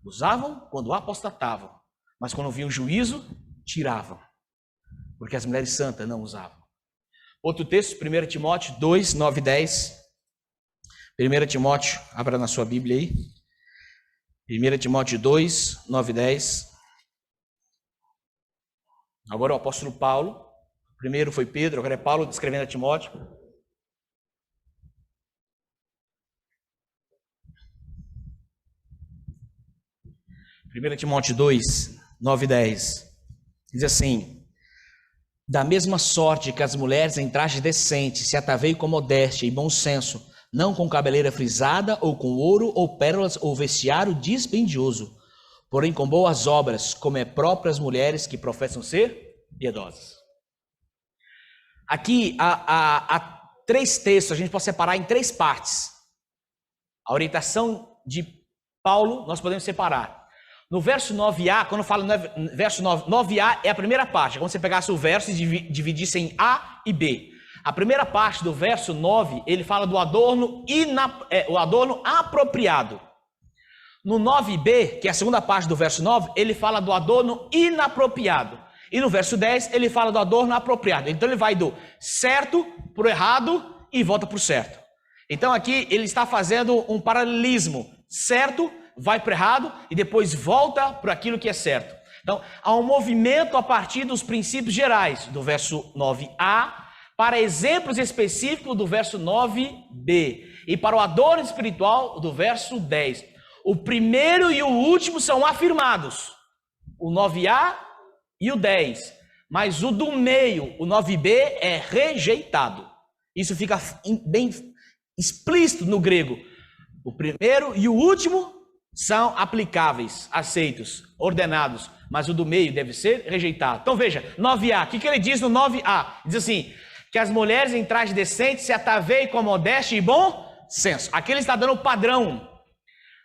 Usavam quando apostatavam, mas quando viam juízo, tiravam, porque as mulheres santas não usavam. Outro texto, 1 Timóteo 2, 9 e 10. 1 Timóteo, abra na sua Bíblia aí. 1 Timóteo 2, 9 e 10. Agora o apóstolo Paulo. Primeiro foi Pedro, agora é Paulo escrevendo a Timóteo. Primeiro Timóteo 2, 9 e 10. Diz assim: da mesma sorte que as mulheres em traje decente se ataveiem com modéstia e bom senso, não com cabeleira frisada, ou com ouro, ou pérolas, ou vestiário dispendioso, porém com boas obras, como é próprio as mulheres que professam ser piedosas. Aqui há três textos, a gente pode separar em três partes. A orientação de Paulo, nós podemos separar. No verso 9a, quando fala no verso 9a é a primeira parte, quando você pegasse o verso e dividisse em A e B. A primeira parte do verso 9, ele fala do adorno, o adorno apropriado. No 9b, que é a segunda parte do verso 9, ele fala do adorno inapropriado. E no verso 10, ele fala do adorno apropriado. Então ele vai do certo para o errado e volta para o certo. Então aqui ele está fazendo um paralelismo. Certo vai para o errado e depois volta para aquilo que é certo. Então há um movimento a partir dos princípios gerais, do verso 9a para exemplos específicos do verso 9b e para o adorno espiritual do verso 10. O primeiro e o último são afirmados, o 9a e o 10, mas o do meio, o 9b, é rejeitado. Isso fica bem explícito no grego. O primeiro e o último são aplicáveis, aceitos, ordenados, mas o do meio deve ser rejeitado. Então veja, 9a, o que ele diz no 9a? Diz assim, que as mulheres em traje decente se ataveiem com modéstia e bom senso. Aqui ele está dando o padrão.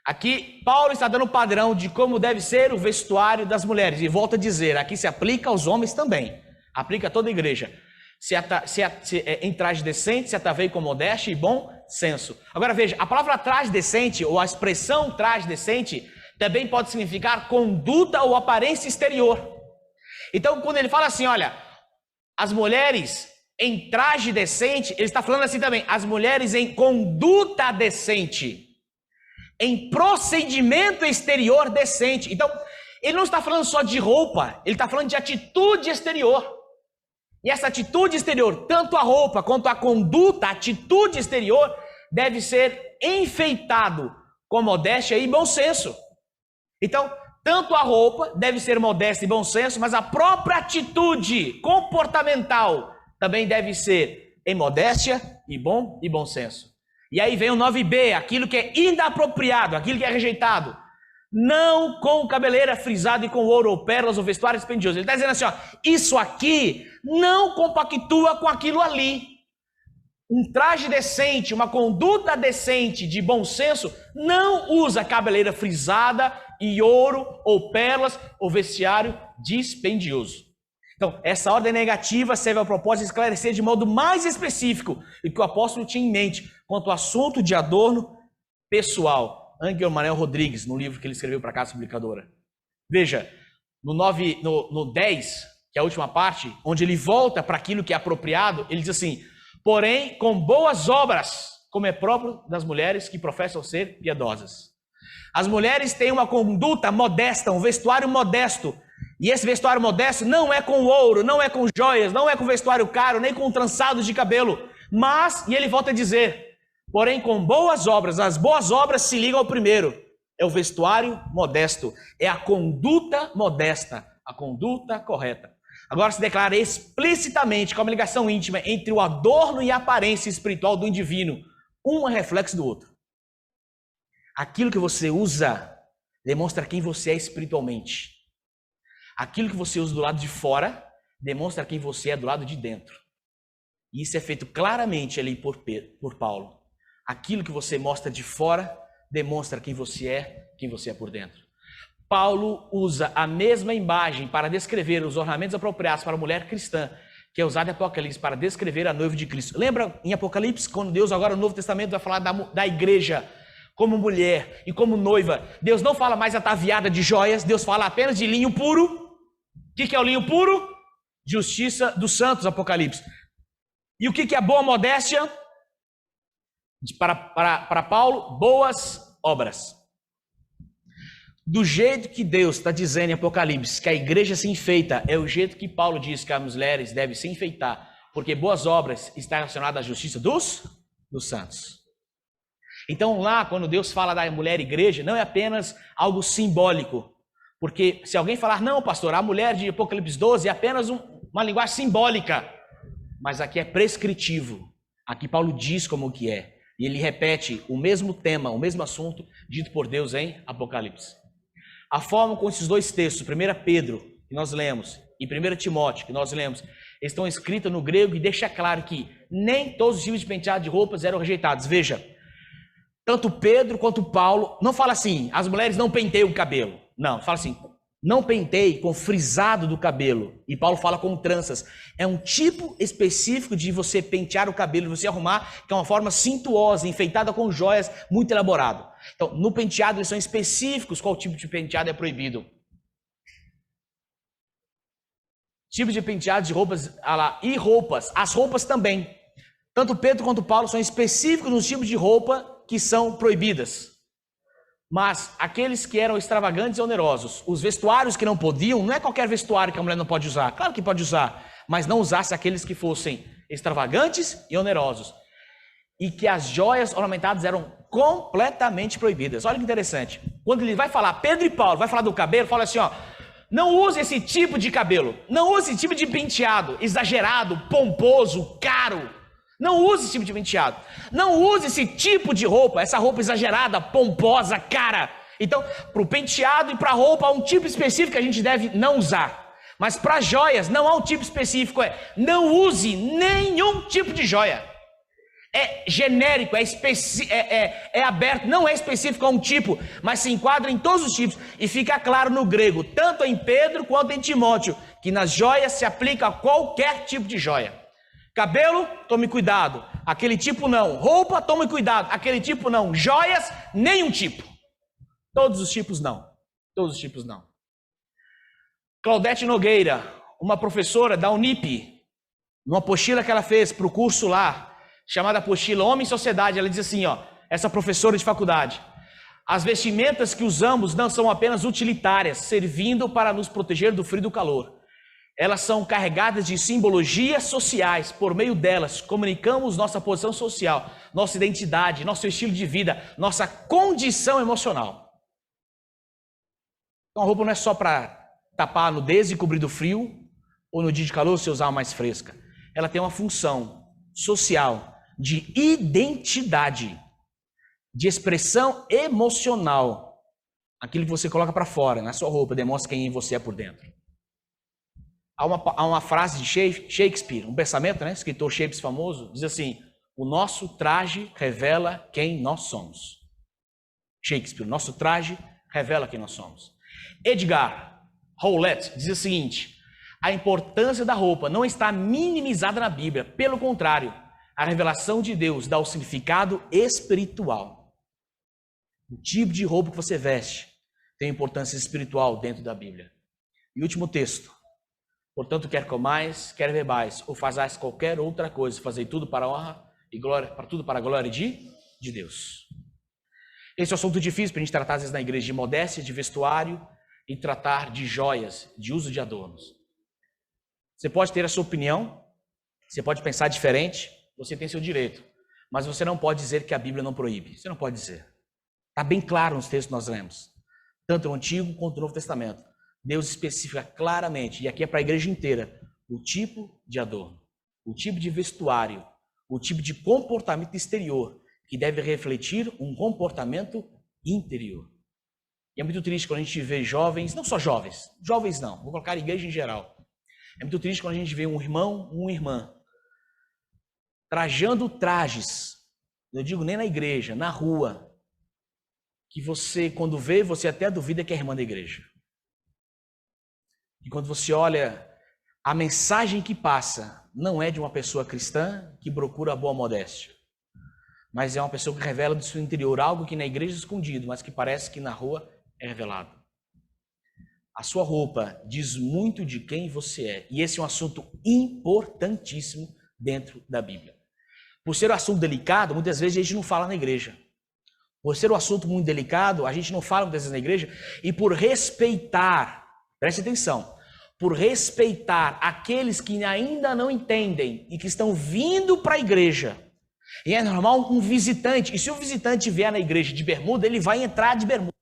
Aqui Paulo está dando o padrão de como deve ser o vestuário das mulheres. E volta a dizer, aqui se aplica aos homens também. Aplica a toda a igreja. Em traje decente, se ataveiem com modéstia e bom senso. Agora veja, a palavra traje decente, ou a expressão traje decente, também pode significar conduta ou aparência exterior. Então, quando ele fala assim, olha, as mulheres em traje decente, ele está falando assim também, as mulheres em conduta decente, em procedimento exterior decente. Então, ele não está falando só de roupa, ele está falando de atitude exterior. E essa atitude exterior, tanto a roupa quanto a conduta, a atitude exterior, deve ser enfeitado com modéstia e bom senso. Então, tanto a roupa deve ser modesta e bom senso, mas a própria atitude comportamental também deve ser em modéstia e bom senso. E aí vem o 9b, aquilo que é inapropriado, aquilo que é rejeitado. Não com cabeleira frisada e com ouro ou pérolas ou vestuário dispendioso. Ele está dizendo assim, ó, isso aqui não compactua com aquilo ali. Um traje decente, uma conduta decente de bom senso, não usa cabeleira frisada e ouro ou pérolas ou vestiário dispendioso. Então, essa ordem negativa serve ao propósito de esclarecer de modo mais específico o que o apóstolo tinha em mente quanto ao assunto de adorno pessoal. Angel Manuel Rodrigues, no livro que ele escreveu para a Casa Publicadora. Veja, no 10, que é a última parte, onde ele volta para aquilo que é apropriado, ele diz assim, porém, com boas obras, como é próprio das mulheres que professam ser piedosas. As mulheres têm uma conduta modesta, um vestuário modesto, e esse vestuário modesto não é com ouro, não é com joias, não é com vestuário caro, nem com trançados de cabelo, mas, e ele volta a dizer, porém com boas obras, as boas obras se ligam ao primeiro, é o vestuário modesto, é a conduta modesta, a conduta correta. Agora se declara explicitamente como ligação íntima entre o adorno e a aparência espiritual do indivíduo, um é reflexo do outro. Aquilo que você usa demonstra quem você é espiritualmente. Aquilo que você usa do lado de fora demonstra quem você é do lado de dentro. E isso é feito claramente ali por Paulo. Aquilo que você mostra de fora demonstra quem você é por dentro. Paulo usa a mesma imagem para descrever os ornamentos apropriados para a mulher cristã, que é usada em Apocalipse para descrever a noiva de Cristo. Lembra em Apocalipse, quando Deus agora no Novo Testamento vai falar da igreja como mulher e como noiva, Deus não fala mais ataviada de joias, Deus fala apenas de linho puro. O que é o linho puro? Justiça dos santos, Apocalipse. E o que é boa modéstia? Para Paulo, boas obras. Do jeito que Deus está dizendo em Apocalipse que a igreja se enfeita, é o jeito que Paulo diz que as mulheres devem se enfeitar, porque boas obras está relacionada à justiça dos santos. Então lá, quando Deus fala da mulher igreja, não é apenas algo simbólico, porque se alguém falar, não pastor, a mulher de Apocalipse 12 é apenas uma linguagem simbólica, mas aqui é prescritivo, aqui Paulo diz como que é. E ele repete o mesmo tema, o mesmo assunto, dito por Deus em Apocalipse. A forma como esses dois textos, 1 Pedro, que nós lemos, e 1 Timóteo, que nós lemos, estão escritos no grego e deixa claro que nem todos os tipos de penteado de roupas eram rejeitados. Veja, tanto Pedro quanto Paulo, não fala assim, as mulheres não penteiam o cabelo. Não, fala assim, não penteie com frisado do cabelo. E Paulo fala com tranças. É um tipo específico de você pentear o cabelo, de você arrumar, que é uma forma suntuosa, enfeitada com joias, muito elaborado. Então, no penteado eles são específicos qual tipo de penteado é proibido. Tipo de penteado de roupas, e roupas, as roupas também. Tanto Pedro quanto Paulo são específicos nos tipos de roupa que são proibidas. Mas aqueles que eram extravagantes e onerosos, os vestuários que não podiam, não é qualquer vestuário que a mulher não pode usar. Claro que pode usar, mas não usasse aqueles que fossem extravagantes e onerosos. E que as joias ornamentadas eram completamente proibidas. Olha que interessante. Quando ele vai falar, Pedro e Paulo, vai falar do cabelo, fala assim, ó, não use esse tipo de cabelo, não use esse tipo de penteado exagerado, pomposo, caro. Não use esse tipo de penteado. Não use esse tipo de roupa, essa roupa exagerada, pomposa, cara. Então, para o penteado e para a roupa, há um tipo específico que a gente deve não usar. Mas para joias, não há um tipo específico. Não use nenhum tipo de joia. É genérico, é aberto, não é específico a um tipo, mas se enquadra em todos os tipos. E fica claro no grego, tanto em Pedro quanto em Timóteo, que nas joias se aplica a qualquer tipo de joia. Cabelo, tome cuidado, aquele tipo não. Roupa, tome cuidado, aquele tipo não. Joias, nenhum tipo. Todos os tipos não. Todos os tipos não. Claudete Nogueira, uma professora da Unip, numa apostila que ela fez para o curso lá, chamada apostila Homem e Sociedade, ela diz assim, ó, essa professora de faculdade, as vestimentas que usamos não são apenas utilitárias, servindo para nos proteger do frio e do calor. Elas são carregadas de simbologias sociais, por meio delas comunicamos nossa posição social, nossa identidade, nosso estilo de vida, nossa condição emocional. Então a roupa não é só para tapar a nudez e cobrir do frio, ou no dia de calor você usar uma mais fresca. Ela tem uma função social, de identidade, de expressão emocional. Aquilo que você coloca para fora, na sua roupa, demonstra quem você é por dentro. Há uma frase de Shakespeare, um pensamento, né? Escritor Shakespeare famoso, diz assim, o nosso traje revela quem nós somos. Shakespeare, o nosso traje revela quem nós somos. Edgar Howlett diz o seguinte, a importância da roupa não está minimizada na Bíblia, pelo contrário, a revelação de Deus dá o significado espiritual. O tipo de roupa que você veste tem importância espiritual dentro da Bíblia. E último texto. Portanto, quer comais, quer bebais, ou fazais qualquer outra coisa, fazei tudo para a honra e glória, para tudo para a glória de Deus. Esse é um assunto difícil para a gente tratar às vezes na igreja, de modéstia, de vestuário e tratar de joias, de uso de adornos. Você pode ter a sua opinião, você pode pensar diferente, você tem seu direito, mas você não pode dizer que a Bíblia não proíbe. Você não pode dizer. Está bem claro nos textos que nós lemos, tanto no Antigo quanto no Novo Testamento. Deus especifica claramente, e aqui é para a igreja inteira, o tipo de adorno, o tipo de vestuário, o tipo de comportamento exterior, que deve refletir um comportamento interior. E é muito triste quando a gente vê jovens, não só jovens não, vou colocar a igreja em geral. É muito triste quando a gente vê um irmão, uma irmã, trajando trajes, eu digo nem na igreja, na rua, que você, quando vê, você até duvida que é irmã da igreja. E quando você olha, a mensagem que passa não é de uma pessoa cristã que procura a boa modéstia, mas é uma pessoa que revela do seu interior algo que na igreja é escondido, mas que parece que na rua é revelado. A sua roupa diz muito de quem você é, e esse é um assunto importantíssimo dentro da Bíblia. Por ser um assunto delicado, muitas vezes a gente não fala na igreja. Por ser um assunto muito delicado, a gente não fala muitas vezes na igreja, e por respeitar, preste atenção, por respeitar aqueles que ainda não entendem e que estão vindo para a igreja. E é normal um visitante, e se o visitante vier na igreja de bermuda, ele vai entrar de bermuda.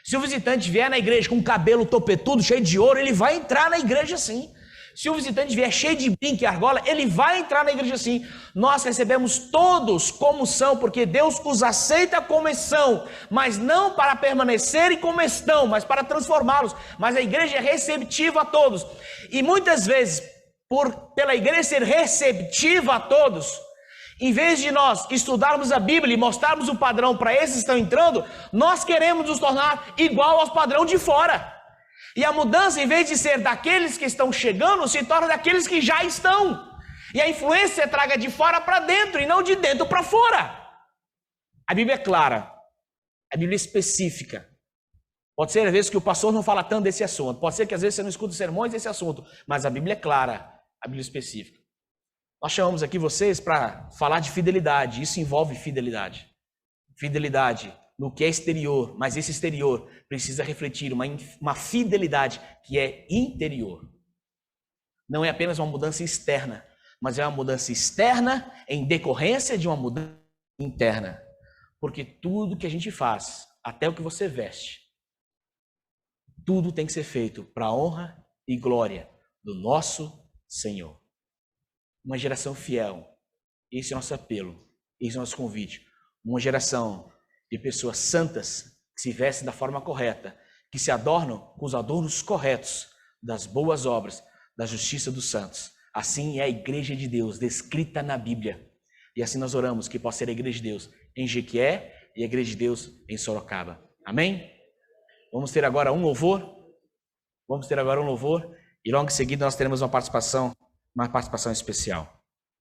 Se o visitante vier na igreja com cabelo topetudo, cheio de ouro, ele vai entrar na igreja sim. Se o visitante vier cheio de brinco e argola, ele vai entrar na igreja sim. Nós recebemos todos como são, porque Deus os aceita como são, mas não para permanecerem como estão, mas para transformá-los. Mas a igreja é receptiva a todos. E muitas vezes, pela igreja ser receptiva a todos, em vez de nós estudarmos a Bíblia e mostrarmos o padrão para esses que estão entrando, nós queremos nos tornar igual aos padrões de fora. E a mudança, em vez de ser daqueles que estão chegando, se torna daqueles que já estão. E a influência traga de fora para dentro e não de dentro para fora. A Bíblia é clara. A Bíblia é específica. Pode ser às vezes que o pastor não fala tanto desse assunto. Pode ser que às vezes você não escuta sermões desse assunto. Mas a Bíblia é clara. A Bíblia é específica. Nós chamamos aqui vocês para falar de fidelidade. Isso envolve fidelidade. Fidelidade no que é exterior, mas esse exterior precisa refletir uma fidelidade que é interior. Não é apenas uma mudança externa, mas é uma mudança externa em decorrência de uma mudança interna. Porque tudo que a gente faz, até o que você veste, tudo tem que ser feito para a honra e glória do nosso Senhor. Uma geração fiel. Esse é o nosso apelo, esse é o nosso convite. Uma geração de pessoas santas que se vestem da forma correta, que se adornam com os adornos corretos das boas obras, da justiça dos santos. Assim é a igreja de Deus, descrita na Bíblia. E assim nós oramos que possa ser a igreja de Deus em Jequié e a igreja de Deus em Sorocaba. Amém? Vamos ter agora um louvor. E logo em seguida nós teremos uma participação especial.